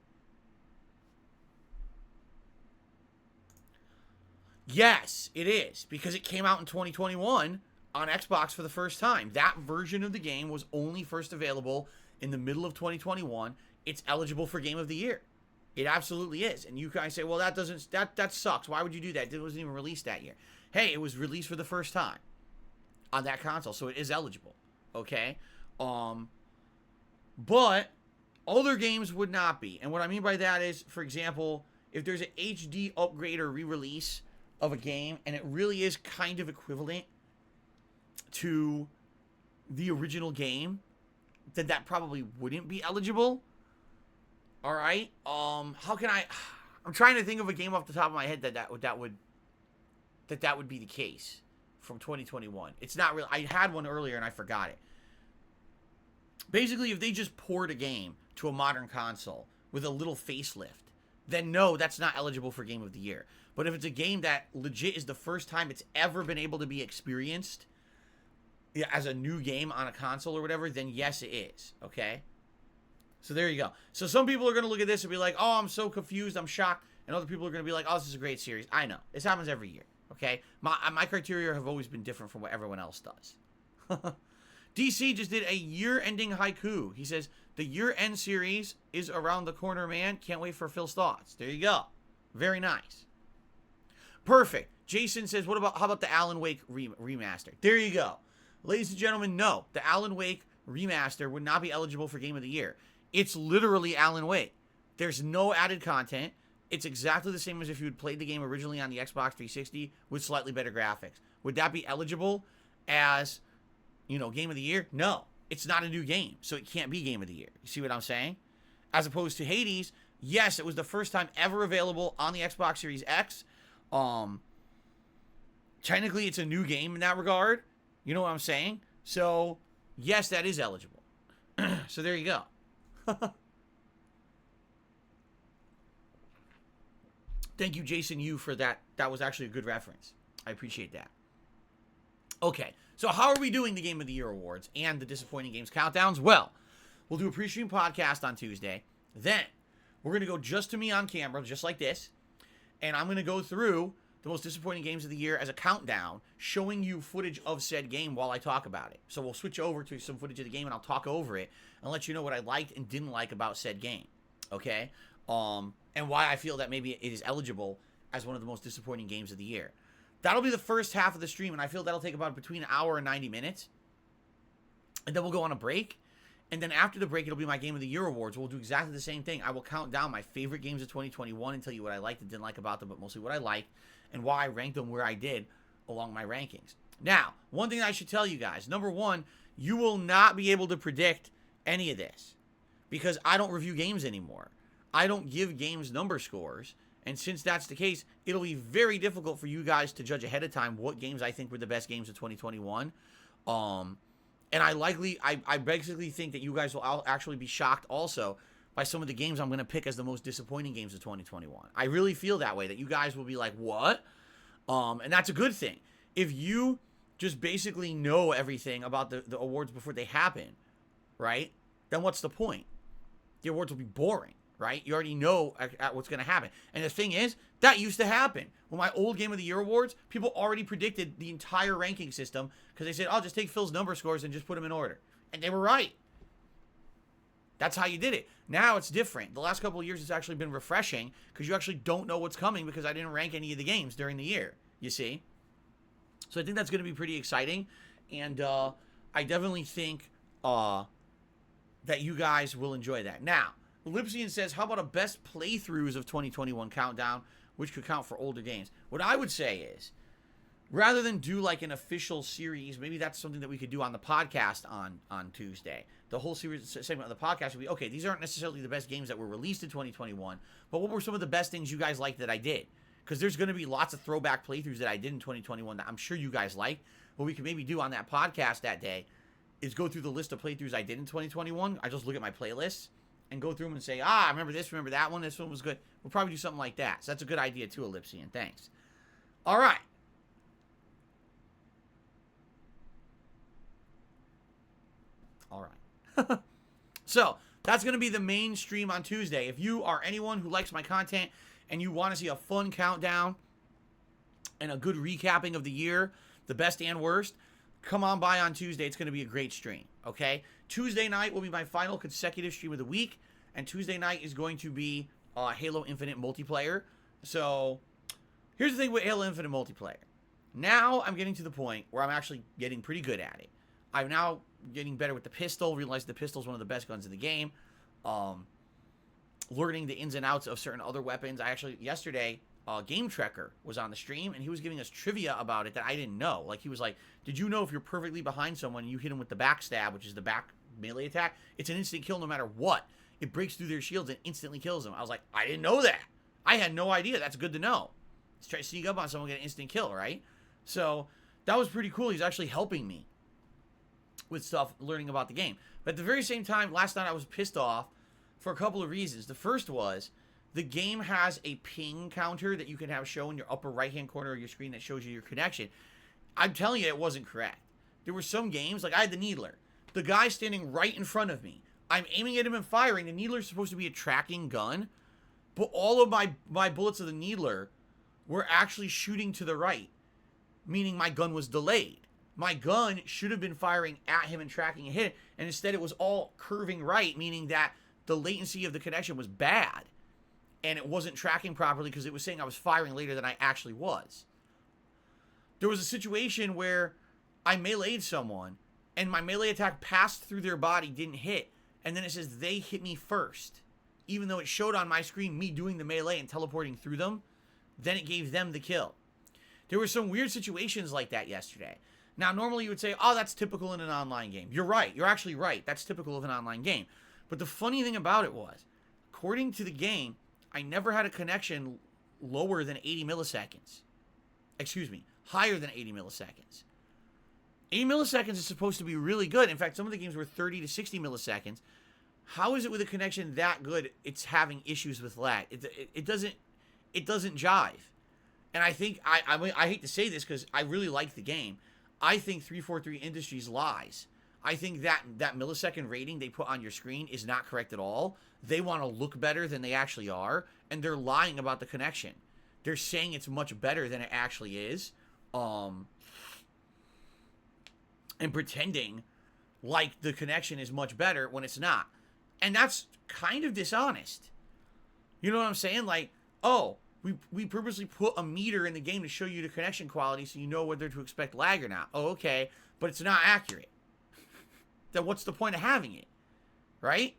Yes, it is, because it came out in 2021 on Xbox for the first time. That version of the game was only first available in the middle of 2021. It's eligible for Game of the Year. It absolutely is. And you guys say, well, that sucks. Why would you do that? It wasn't even released that year. Hey, it was released for the first time on that console, so it is eligible. Okay? But other games would not be. And what I mean by that is, for example, if there's an HD upgrade or re-release of a game and it really is kind of equivalent to the original game, then that probably wouldn't be eligible. All right. I'm trying to think of a game off the top of my head that would be the case from 2021. It's not really. I had one earlier and I forgot it. Basically, if they just poured a game to a modern console with a little facelift, then no, that's not eligible for Game of the Year. But if it's a game that legit is the first time it's ever been able to be experienced as a new game on a console or whatever, then yes, it is. Okay? So there you go. So some people are going to look at this and be like, oh, I'm so confused, I'm shocked. And other people are going to be like, oh, this is a great series. I know. This happens every year. Okay? My criteria have always been different from what everyone else does. DC just did a year-ending haiku. He says, the year-end series is around the corner, man. Can't wait for Phil's thoughts. There you go. Very nice. Perfect. Jason says, how about the Alan Wake remaster? There you go. Ladies and gentlemen, no. The Alan Wake remaster would not be eligible for Game of the Year. It's literally Alan Wake. There's no added content. It's exactly the same as if you had played the game originally on the Xbox 360 with slightly better graphics. Would that be eligible as, Game of the Year? No. It's not a new game, so it can't be Game of the Year. You see what I'm saying? As opposed to Hades, yes, it was the first time ever available on the Xbox Series X. Technically, it's a new game in that regard. You know what I'm saying? So, yes, that is eligible. So, there you go. Thank you, Jason Yu, for that. That was actually a good reference. I appreciate that. Okay, so how are we doing the Game of the Year awards and the disappointing games countdowns? Well, we'll do a pre-stream podcast on Tuesday. Then, we're going to go just to me on camera, just like this. And I'm going to go through the most disappointing games of the year as a countdown, showing you footage of said game while I talk about it. So we'll switch over to some footage of the game and I'll talk over it and let you know what I liked and didn't like about said game. Okay? And why I feel that maybe it is eligible as one of the most disappointing games of the year. That'll be the first half of the stream, and I feel that'll take about between an hour and 90 minutes. And then we'll go on a break. And then after the break, it'll be my Game of the Year awards. We'll do exactly the same thing. I will count down my favorite games of 2021 and tell you what I liked and didn't like about them, but mostly what I liked and why I ranked them where I did along my rankings. Now, one thing I should tell you guys. Number one, you will not be able to predict any of this because I don't review games anymore. I don't give games number scores. And since that's the case, it'll be very difficult for you guys to judge ahead of time what games I think were the best games of 2021. And I basically think that you guys will actually be shocked also by some of the games I'm going to pick as the most disappointing games of 2021. I really feel that way, that you guys will be like, what? And that's a good thing. If you just basically know everything about the awards before they happen, right, then what's the point? The awards will be boring, right? You already know what's going to happen. And the thing is, that used to happen. With my old Game of the Year awards, people already predicted the entire ranking system because they said, oh, just take Phil's number scores and just put them in order. And they were right. That's how you did it. Now it's different. The last couple of years, it's actually been refreshing because you actually don't know what's coming because I didn't rank any of the games during the year, you see? So I think that's going to be pretty exciting. And I definitely think that you guys will enjoy that. Now, Lipsian says, how about a best playthroughs of 2021 countdown, which could count for older games? What I would say is, rather than do like an official series, maybe that's something that we could do on the podcast on Tuesday. The whole series segment of the podcast would be, okay, these aren't necessarily the best games that were released in 2021, but what were some of the best things you guys liked that I did? Because there's going to be lots of throwback playthroughs that I did in 2021 that I'm sure you guys liked. What we could maybe do on that podcast that day is go through the list of playthroughs I did in 2021. I just look at my playlists and go through them and say, I remember this, remember that one, this one was good. We'll probably do something like that. So that's a good idea too, Ellipsian. Thanks. All right. All right. So that's going to be the main stream on Tuesday. If you are anyone who likes my content and you want to see a fun countdown and a good recapping of the year, the best and worst, come on by on Tuesday. It's going to be a great stream, okay? Tuesday night will be my final consecutive stream of the week, and Tuesday night is going to be Halo Infinite multiplayer. So here's the thing with Halo Infinite multiplayer. Now I'm getting to the point where I'm actually getting pretty good at it. I'm now getting better with the pistol, realized the pistol is one of the best guns in the game. Learning the ins and outs of certain other weapons. I actually, yesterday, Game Trekker was on the stream, and he was giving us trivia about it that I didn't know. Like, he was like, did you know if you're perfectly behind someone and you hit him with the backstab, which is the back melee attack, it's an instant kill no matter what. It breaks through their shields and instantly kills them. I was like, I didn't know that. I had no idea. That's good to know. Let's try to sneak up on someone and get an instant kill, right? So, that was pretty cool. He's actually helping me with stuff, learning about the game. But at the very same time, last night I was pissed off for a couple of reasons. The first was, the game has a ping counter that you can have show in your upper right-hand corner of your screen that shows you your connection. I'm telling you, it wasn't correct. There were some games, like I had the Needler. The guy standing right in front of me. I'm aiming at him and firing. The Needler's supposed to be a tracking gun, but all of my bullets of the Needler were actually shooting to the right, meaning my gun was delayed. My gun should have been firing at him and tracking a hit, and instead it was all curving right, meaning that the latency of the connection was bad. And it wasn't tracking properly because it was saying I was firing later than I actually was. There was a situation where I meleeed someone, and my melee attack passed through their body, didn't hit, and then it says they hit me first. Even though it showed on my screen me doing the melee and teleporting through them, then it gave them the kill. There were some weird situations like that yesterday. Now, normally you would say, oh, that's typical in an online game. You're right. You're actually right. That's typical of an online game. But the funny thing about it was, according to the game, I never had a connection lower than 80 milliseconds. Excuse me, higher than 80 milliseconds. 80 milliseconds is supposed to be really good. In fact, some of the games were 30 to 60 milliseconds. How is it with a connection that good, it's having issues with lag? It doesn't jive. And I think, I hate to say this because I really like the game. I think 343 Industries lies. I think that millisecond rating they put on your screen is not correct at all. They want to look better than they actually are, and they're lying about the connection. They're saying it's much better than it actually is, and pretending like the connection is much better when it's not. And that's kind of dishonest. You know what I'm saying? Like, oh, we purposely put a meter in the game to show you the connection quality so you know whether to expect lag or not. Oh, okay, but it's not accurate. Then what's the point of having it? Right?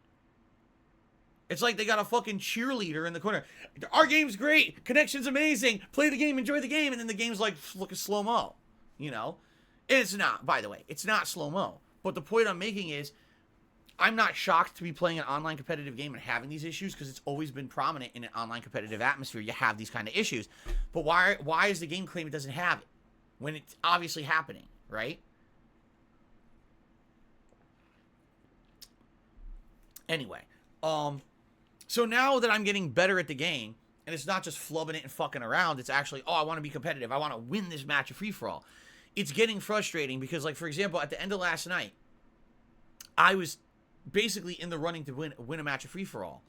It's like they got a fucking cheerleader in the corner. Our game's great. Connection's amazing. Play the game. Enjoy the game. And then the game's like, look at slow-mo. You know? And it's not, by the way. It's not slow-mo. But the point I'm making is, I'm not shocked to be playing an online competitive game and having these issues because it's always been prominent in an online competitive atmosphere. You have these kind of issues. But why is the game claim it doesn't have it when it's obviously happening, right? Anyway, so now that I'm getting better at the game, and it's not just flubbing it and fucking around, it's actually, oh, I want to be competitive. I want to win this match of free-for-all. It's getting frustrating because, like, for example, at the end of last night, I was basically in the running to win a match of free-for-all.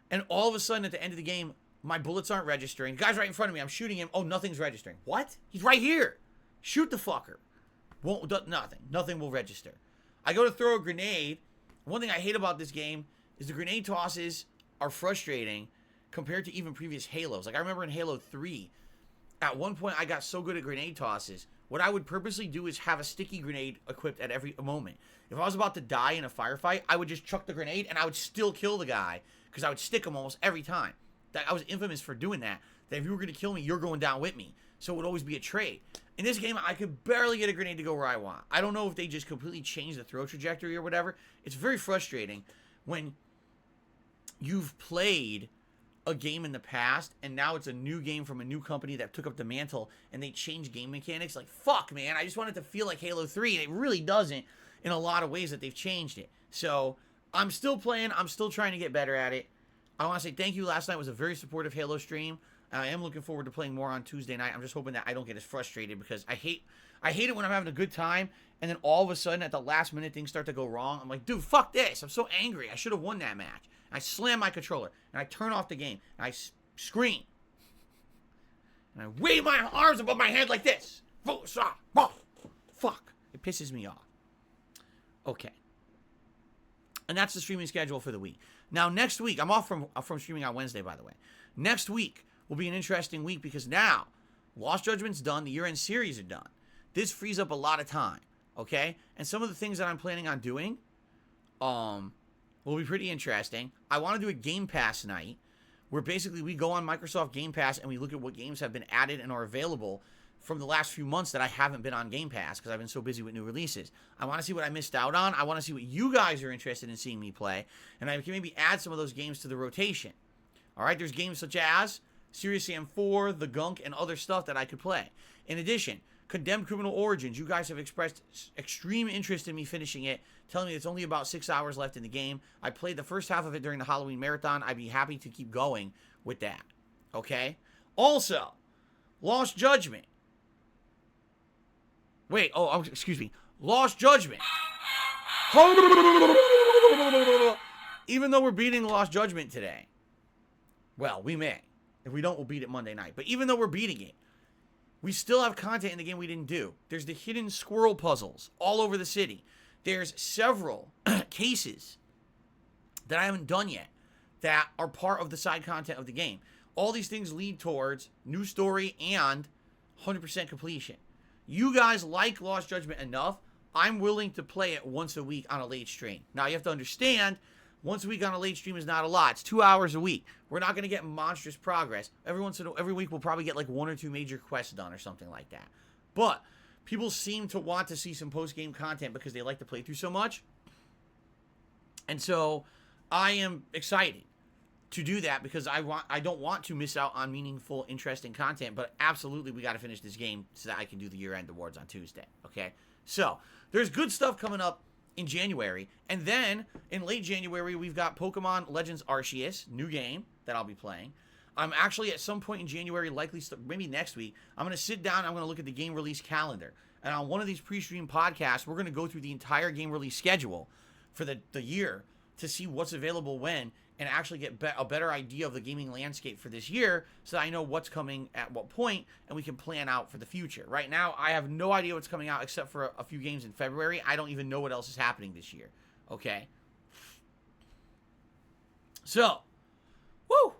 And all of a sudden, at the end of the game, my bullets aren't registering. The guy's right in front of me. I'm shooting him. Oh, nothing's registering. What? He's right here. Shoot the fucker. Nothing. Nothing will register. I go to throw a grenade. One thing I hate about this game is the grenade tosses are frustrating compared to even previous Halos. Like, I remember in Halo 3, at one point I got so good at grenade tosses, what I would purposely do is have a sticky grenade equipped at every moment. If I was about to die in a firefight, I would just chuck the grenade and I would still kill the guy because I would stick him almost every time. I was infamous for doing that. That if you were going to kill me, you're going down with me. So it would always be a trade. In this game, I could barely get a grenade to go where I want. I don't know if they just completely changed the throw trajectory or whatever. It's very frustrating when you've played a game in the past and now it's a new game from a new company that took up the mantle and they changed game mechanics. Like, fuck, man. I just want it to feel like Halo 3. And it really doesn't in a lot of ways that they've changed it. So I'm still playing. I'm still trying to get better at it. I want to say thank you. Last night was a very supportive Halo stream. I am looking forward to playing more on Tuesday night. I'm just hoping that I don't get as frustrated because I hate it when I'm having a good time and then all of a sudden at the last minute things start to go wrong. I'm like, dude, fuck this. I'm so angry. I should have won that match. I slam my controller and I turn off the game and I scream and I wave my arms above my head like this. Fuck. It pisses me off. Okay. And that's the streaming schedule for the week. Now, next week, I'm off from streaming on Wednesday, by the way. Next week will be an interesting week because now Lost Judgment's done. The year-end series are done. This frees up a lot of time, okay? And some of the things that I'm planning on doing will be pretty interesting. I want to do a Game Pass night where basically we go on Microsoft Game Pass and we look at what games have been added and are available from the last few months that I haven't been on Game Pass because I've been so busy with new releases. I want to see what I missed out on. I want to see what you guys are interested in seeing me play. And I can maybe add some of those games to the rotation. All right, there's games such as Serious Sam 4, The Gunk, and other stuff that I could play. In addition, Condemned Criminal Origins. You guys have expressed extreme interest in me finishing it, telling me it's only about 6 hours left in the game. I played the first half of it during the Halloween marathon. I'd be happy to keep going with that. Okay? Also, Lost Judgment. Wait, excuse me. Lost Judgment. Even though we're beating Lost Judgment today, well, we may. If we don't, we'll beat it Monday night. But even though we're beating it, we still have content in the game we didn't do. There's the hidden squirrel puzzles all over the city. There's several cases that I haven't done yet that are part of the side content of the game. All these things lead towards new story and 100% completion. You guys like Lost Judgment enough, I'm willing to play it once a week on a late stream. Now, you have to understand, once a week on a late stream is not a lot. It's 2 hours a week. We're not going to get monstrous progress. Every week, we'll probably get like 1 or 2 major quests done or something like that. But people seem to want to see some post-game content because they like to play through so much. And so I am excited to do that because I don't want to miss out on meaningful, interesting content, but absolutely we got to finish this game so that I can do the year-end awards on Tuesday, okay? So, there's good stuff coming up in January, and then in late January, we've got Pokemon Legends Arceus, new game that I'll be playing. I'm actually at some point in January, likely maybe next week, I'm going to sit down, I'm going to look at the game release calendar, and on one of these pre-stream podcasts, we're going to go through the entire game release schedule for the year to see what's available when, and actually get a better idea of the gaming landscape for this year so that I know what's coming at what point and we can plan out for the future. Right now, I have no idea what's coming out except for a few games in February. I don't even know what else is happening this year. Okay? So, woo!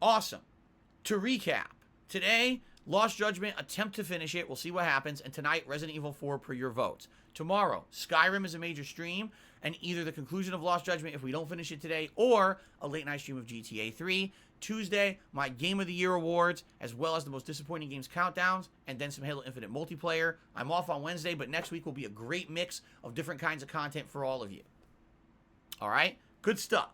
Awesome. To recap, today, Lost Judgment, attempt to finish it. We'll see what happens. And tonight, Resident Evil 4 per your votes. Tomorrow, Skyrim is a major stream, and either the conclusion of Lost Judgment if we don't finish it today, or a late night stream of GTA 3. Tuesday, my Game of the Year awards, as well as the most disappointing games countdowns, and then some Halo Infinite multiplayer. I'm off on Wednesday, but next week will be a great mix of different kinds of content for all of you. All right? Good stuff.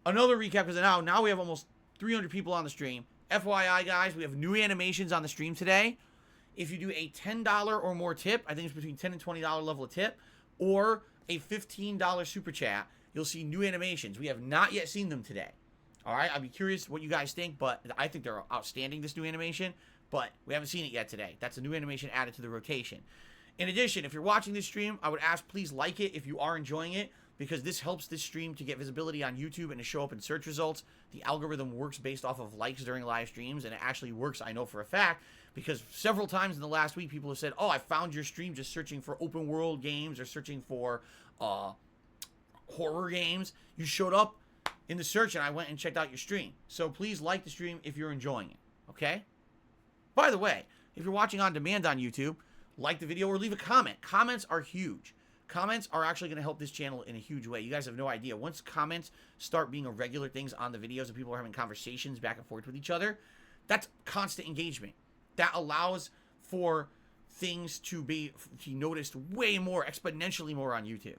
Another recap, because now we have almost 300 people on the stream. FYI, guys, we have new animations on the stream today. If you do a $10 or more tip, I think it's between $10 and $20 level of tip, or a $15 super chat, you'll see new animations. We have not yet seen them today. All right? I'd be curious what you guys think, but I think they're outstanding, this new animation, but we haven't seen it yet today. That's a new animation added to the rotation. In addition, if you're watching this stream, I would ask please like it if you are enjoying it, because this helps this stream to get visibility on YouTube and to show up in search results. The algorithm works based off of likes during live streams, and it actually works, I know for a fact, because several times in the last week, people have said, oh, I found your stream just searching for open world games or searching for horror games, you showed up in the search and I went and checked out your stream. So please like the stream if you're enjoying it, okay? By the way, if you're watching on demand on YouTube, like the video or leave a comment. Comments are huge. Comments are actually going to help this channel in a huge way. You guys have no idea. Once comments start being a regular things on the videos and people are having conversations back and forth with each other, that's constant engagement. That allows for things to be noticed way more, exponentially more on YouTube.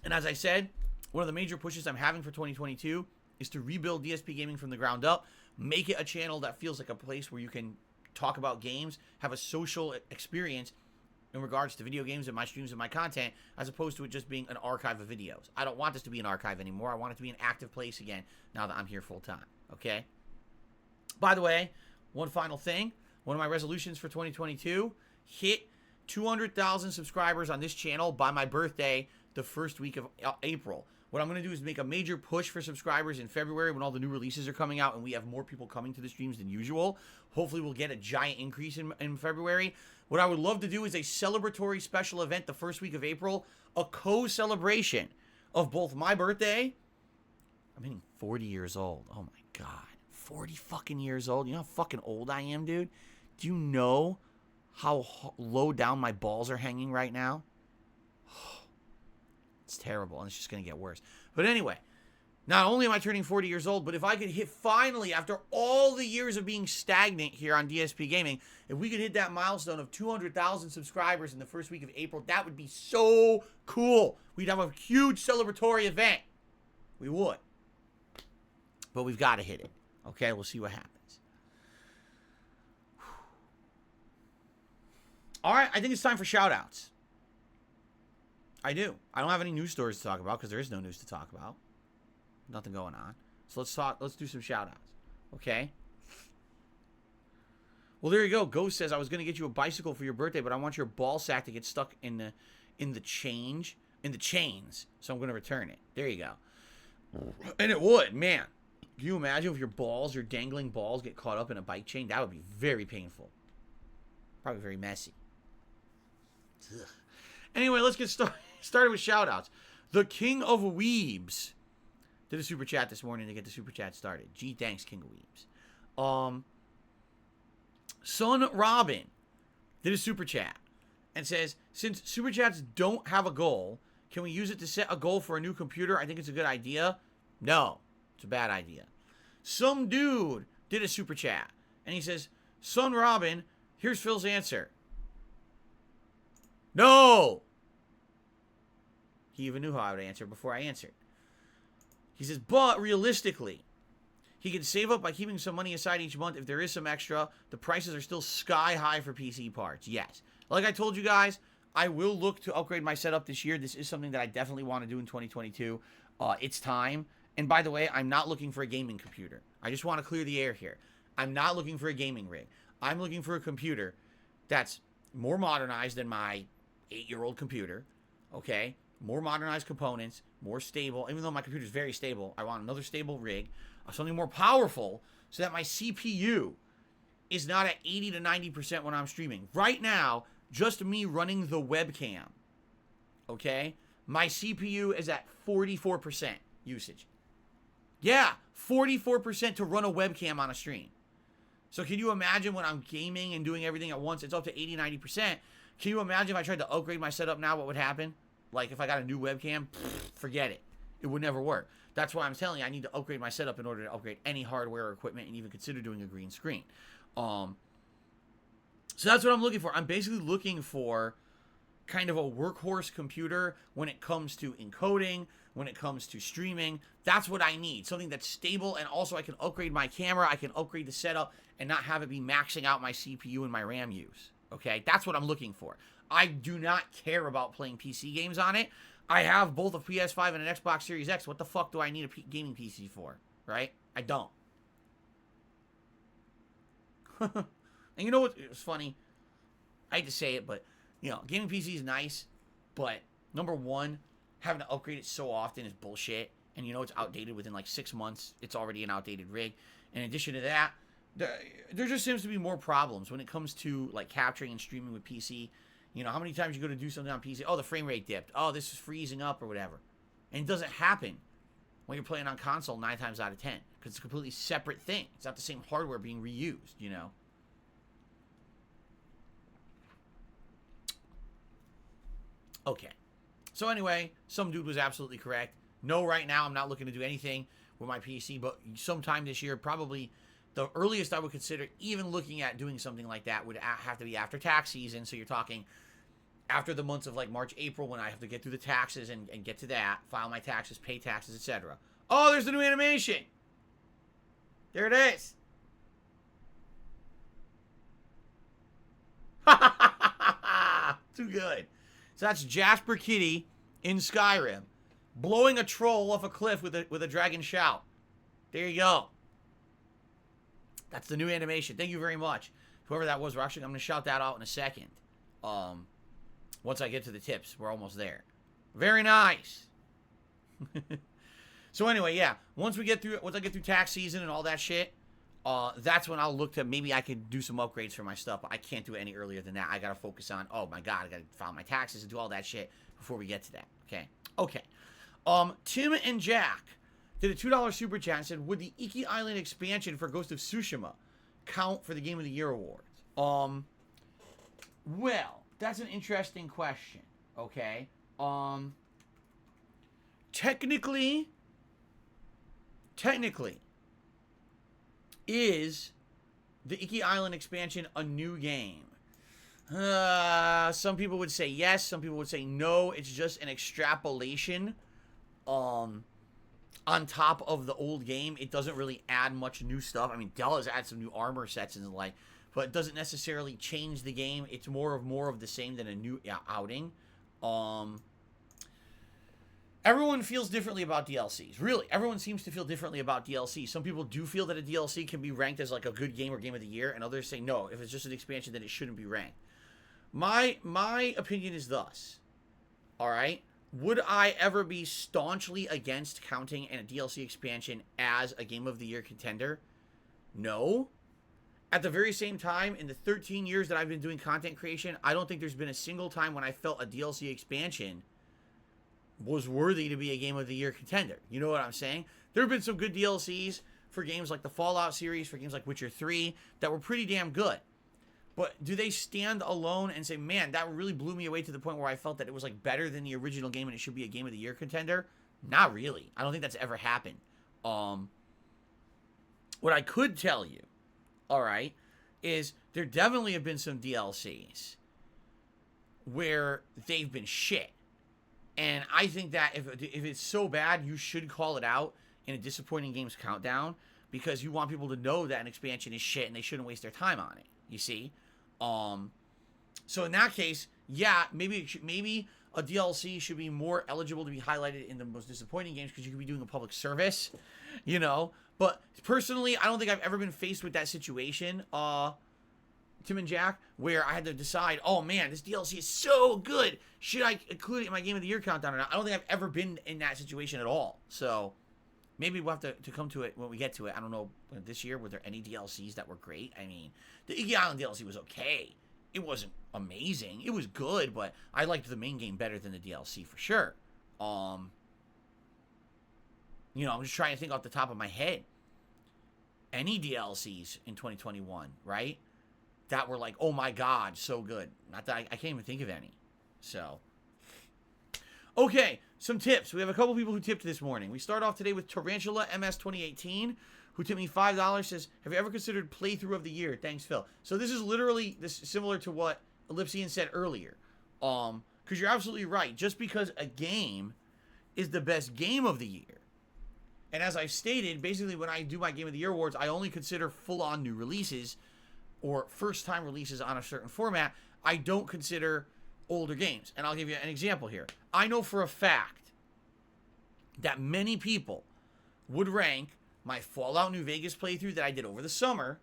And as I said, one of the major pushes I'm having for 2022 is to rebuild DSP Gaming from the ground up, make it a channel that feels like a place where you can talk about games, have a social experience in regards to video games and my streams and my content, as opposed to it just being an archive of videos. I don't want this to be an archive anymore. I want it to be an active place again now that I'm here full time, okay? By the way, one final thing. One of my resolutions for 2022, hit 200,000 subscribers on this channel by my birthday, the first week of April. What I'm going to do is make a major push for subscribers in February when all the new releases are coming out and we have more people coming to the streams than usual. Hopefully we'll get a giant increase in February. What I would love to do is a celebratory special event the first week of April, a co-celebration of both my birthday. I'm hitting 40 years old. Oh my God. 40 fucking years old. You know how fucking old I am, dude? Do you know how low down my balls are hanging right now? It's terrible, and it's just going to get worse. But anyway, not only am I turning 40 years old, but if I could hit finally, after all the years of being stagnant here on DSP Gaming, if we could hit that milestone of 200,000 subscribers in the first week of April, that would be so cool. We'd have a huge celebratory event. We would. But we've got to hit it. Okay, we'll see what happens. All right, I think it's time for shout-outs. I do. I don't have any news stories to talk about because there is no news to talk about. Nothing going on. So let's do some shout-outs. Okay? Well, there you go. Ghost says, I was going to get you a bicycle for your birthday, but I want your ball sack to get stuck in the chains. So I'm going to return it. There you go. And it would, man. Can you imagine if your dangling balls get caught up in a bike chain? That would be very painful. Probably very messy. Ugh. Anyway, let's get started with shout-outs. The King of Weebs did a super chat this morning to get the super chat started. Gee, thanks, King of Weebs. Son Robin did a super chat and says, since super chats don't have a goal, can we use it to set a goal for a new computer? I think it's a good idea. No, it's a bad idea. Some dude did a super chat and he says, Son Robin, here's Phil's answer. No! He even knew how I would answer before I answered. He says, but realistically, he can save up by keeping some money aside each month. If there is some extra, the prices are still sky high for PC parts. Yes. Like I told you guys, I will look to upgrade my setup this year. This is something that I definitely want to do in 2022. It's time. And by the way, I'm not looking for a gaming computer. I just want to clear the air here. I'm not looking for a gaming rig. I'm looking for a computer that's more modernized than my 8-year-old computer, okay? More modernized components, more stable. Even though my computer is very stable, I want another stable rig, something more powerful, so that my CPU is not at 80 to 90% when I'm streaming. Right now, just me running the webcam, okay? My CPU is at 44% usage. Yeah, 44% to run a webcam on a stream. So can you imagine when I'm gaming and doing everything at once, it's up to 80, 90%. Can you imagine if I tried to upgrade my setup now, what would happen? Like if I got a new webcam, forget it. It would never work. That's why I'm telling you I need to upgrade my setup in order to upgrade any hardware or equipment and even consider doing a green screen. So that's what I'm looking for. I'm basically looking for kind of a workhorse computer when it comes to encoding, when it comes to streaming. That's what I need. Something that's stable, and also I can upgrade my camera, I can upgrade the setup, and not have it be maxing out my CPU and my RAM use. Okay? That's what I'm looking for. I do not care about playing PC games on it. I have both a PS5 and an Xbox Series X. What the fuck do I need a gaming PC for? Right? I don't. And you know what? It's funny. I hate to say it, but, you know, gaming PC is nice, but number one, having to upgrade it so often is bullshit. And you know it's outdated within like 6 months. It's already an outdated rig. In addition to that, there just seems to be more problems when it comes to like capturing and streaming with PC. You know, how many times you go to do something on PC? Oh, the frame rate dipped. Oh, this is freezing up or whatever. And it doesn't happen when you're playing on console 9 times out of 10. Because it's a completely separate thing. It's not the same hardware being reused, you know. Okay. So anyway, some dude was absolutely correct. No, right now I'm not looking to do anything with my PC, but sometime this year, probably the earliest I would consider even looking at doing something like that would have to be after tax season. So you're talking after the months of like March, April, when I have to get through the taxes and get to that, file my taxes, pay taxes, etc. Oh, there's the new animation. There it is. Too good. So that's Jasper Kitty in Skyrim, blowing a troll off a cliff with a dragon shout. There you go. That's the new animation. Thank you very much, whoever that was. I'm going to shout that out in a second. Once I get to the tips, we're almost there. Very nice. So anyway, yeah. Once I get through tax season and all that shit, that's when I'll look to maybe I could do some upgrades for my stuff. But I can't do it any earlier than that. I gotta focus on. Oh my god, I gotta file my taxes and do all that shit before we get to that. Okay. Tim and Jack did a $2 super chat and said, would the Iki Island expansion for Ghost of Tsushima count for the Game of the Year awards? Well, that's an interesting question. Okay. Technically, is the Iki Island expansion a new game? Some people would say yes. Some people would say no. It's just an extrapolation on top of the old game. It doesn't really add much new stuff. I mean, Dell has added some new armor sets and the like, but it doesn't necessarily change the game. It's more of the same than a new outing. Everyone feels differently about DLCs. Really, everyone seems to feel differently about DLC. Some people do feel that a DLC can be ranked as like a good game or Game of the Year, and others say no, if it's just an expansion, then it shouldn't be ranked. My opinion is thus. All right, would I ever be staunchly against counting a DLC expansion as a Game of the Year contender? No. At the very same time, in the 13 years that I've been doing content creation, I don't think there's been a single time when I felt a DLC expansion was worthy to be a Game of the Year contender. You know what I'm saying? There have been some good DLCs for games like the Fallout series, for games like Witcher 3, that were pretty damn good. But do they stand alone and say, man, that really blew me away to the point where I felt that it was like better than the original game and it should be a Game of the Year contender? Not really. I don't think that's ever happened. What I could tell you, all right, is there definitely have been some DLCs where they've been shit. And I think that if it's so bad, you should call it out in a disappointing games countdown, because you want people to know that an expansion is shit and they shouldn't waste their time on it. You see? So in that case, yeah, maybe a DLC should be more eligible to be highlighted in the most disappointing games, because you could be doing a public service, you know? But personally, I don't think I've ever been faced with that situation, Tim and Jack, where I had to decide, oh man, this DLC is so good, should I include it in my Game of the Year countdown or not? I don't think I've ever been in that situation at all. So maybe we'll have to come to it when we get to it. I don't know, this year, were there any DLCs that were great? I mean, the Iki Island DLC was okay. It wasn't amazing. It was good, but I liked the main game better than the DLC for sure. You know, I'm just trying to think off the top of my head. Any DLCs in 2021, right? That were like, oh my god, so good. Not that I can't even think of any. So, okay, some tips. We have a couple people who tipped this morning. We start off today with Tarantula MS 2018, who tipped me $5. Says, have you ever considered playthrough of the year? Thanks, Phil. So this is literally similar to what Ellipsian said earlier. Because you're absolutely right. Just because a game is the best game of the year, and as I've stated, basically when I do my Game of the Year awards, I only consider full-on new releases or first-time releases on a certain format. I don't consider older games. And I'll give you an example here. I know for a fact that many people would rank my Fallout New Vegas playthrough that I did over the summer,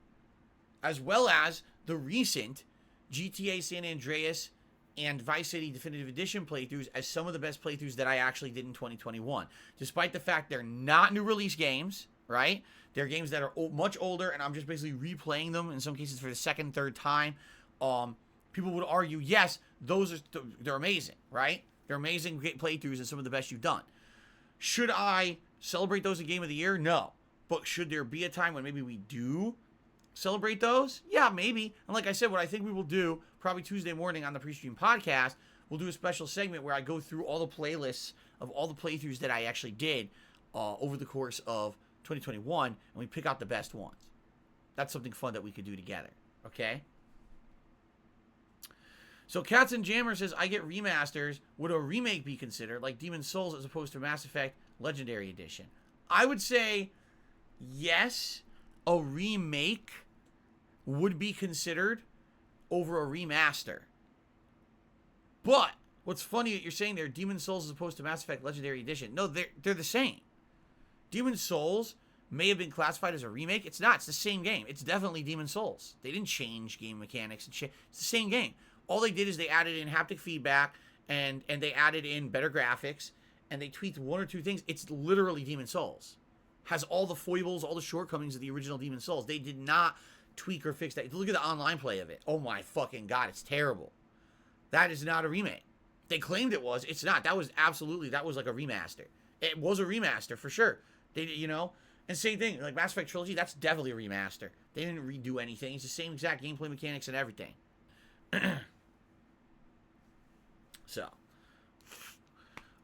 as well as the recent GTA San Andreas and Vice City Definitive Edition playthroughs, as some of the best playthroughs that I actually did in 2021. Despite the fact they're not new release games, right? They're games that are much older, and I'm just basically replaying them, in some cases for the second, third time. People would argue, yes, they're amazing, right? They're amazing playthroughs and some of the best you've done. Should I celebrate those in Game of the Year? No. But should there be a time when maybe we do celebrate those? Yeah, maybe. And like I said, what I think we will do, probably Tuesday morning on the PreStream podcast, we'll do a special segment where I go through all the playlists of all the playthroughs that I actually did over the course of 2021, and we pick out the best ones. That's something fun that we could do together, okay? So Cats and Jammer says, I get remasters. Would a remake be considered, like Demon's Souls as opposed to Mass Effect Legendary Edition? I would say yes, a remake would be considered over a remaster. But what's funny that you're saying there, Demon's Souls as opposed to Mass Effect Legendary Edition. No, they're the same. Demon's Souls may have been classified as a remake. It's not. It's the same game. It's definitely Demon's Souls. They didn't change game mechanics and shit. It's the same game. All they did is they added in haptic feedback and they added in better graphics and they tweaked one or two things. It's literally Demon's Souls. Has all the foibles, all the shortcomings of the original Demon's Souls. They did not tweak or fix that. Look at the online play of it. Oh my fucking God, it's terrible. That is not a remake. They claimed it was. It's not. That was like a remaster. It was a remaster for sure. They, and same thing, like Mass Effect Trilogy, that's definitely a remaster. They didn't redo anything. It's the same exact gameplay mechanics and everything. So,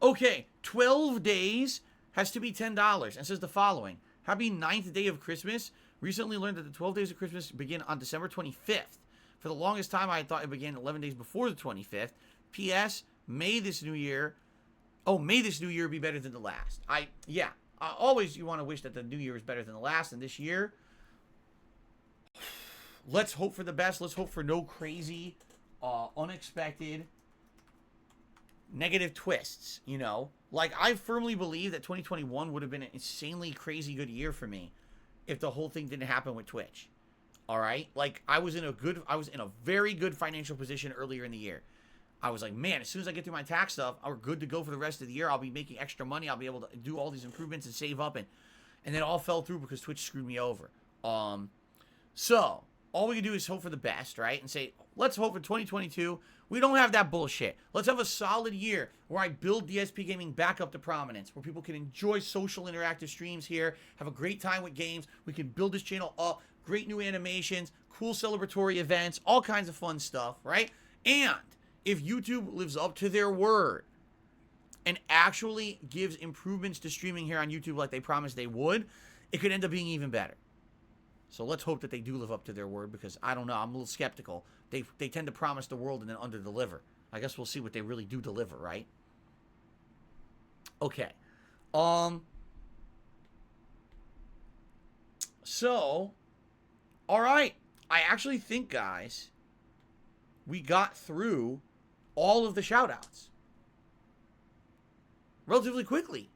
okay, 12 days has to be $10 and says the following. Happy 9th day of Christmas. Recently learned that the 12 days of Christmas begin on December 25th. For the longest time, I thought it began 11 days before the 25th. P.S. May this new year be better than the last. Always you want to wish that the new year is better than the last, and this year, let's hope for the best. Let's hope for no crazy, unexpected, negative twists, Like, I firmly believe that 2021 would have been an insanely crazy good year for me if the whole thing didn't happen with Twitch. All right? Like, I was in a very good financial position earlier in the year. I was like, man, as soon as I get through my tax stuff, we're good to go for the rest of the year. I'll be making extra money. I'll be able to do all these improvements and save up. And then it all fell through because Twitch screwed me over. So, all we can do is hope for the best, right? And say, let's hope for 2022. We don't have that bullshit. Let's have a solid year where I build DSPGaming back up to prominence, where people can enjoy social interactive streams here, have a great time with games. We can build this channel up, great new animations, cool celebratory events, all kinds of fun stuff, right? And if YouTube lives up to their word and actually gives improvements to streaming here on YouTube like they promised they would, it could end up being even better. So let's hope that they do live up to their word, because I don't know, I'm a little skeptical. They tend to promise the world and then under-deliver. I guess we'll see what they really do deliver, right? Okay. So, all right. I actually think, guys, we got through all of the shout-outs relatively quickly.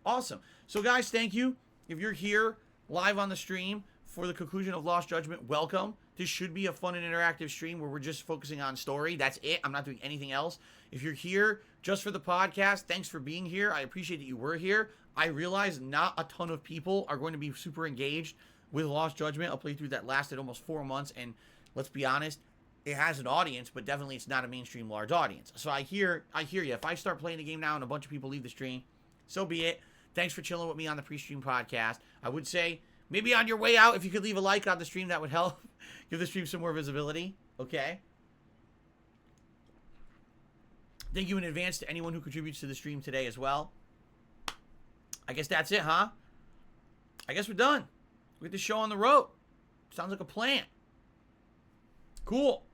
Awesome. So, guys, thank you. If you're here live on the stream for the conclusion of Lost Judgment, welcome. This should be a fun and interactive stream where we're just focusing on story. That's it. I'm not doing anything else. If you're here just for the podcast, thanks for being here. I appreciate that you were here. I realize not a ton of people are going to be super engaged with Lost Judgment, a playthrough that lasted almost 4 months, and let's be honest, it has an audience, but definitely it's not a mainstream large audience. So I hear you. If I start playing the game now and a bunch of people leave the stream, so be it. Thanks for chilling with me on the PreStream podcast. I would say, maybe on your way out, if you could leave a like on the stream, that would help. Give the stream some more visibility, okay? Thank you in advance to anyone who contributes to the stream today as well. I guess that's it, huh? I guess we're done. We get the show on the road. Sounds like a plan. Cool.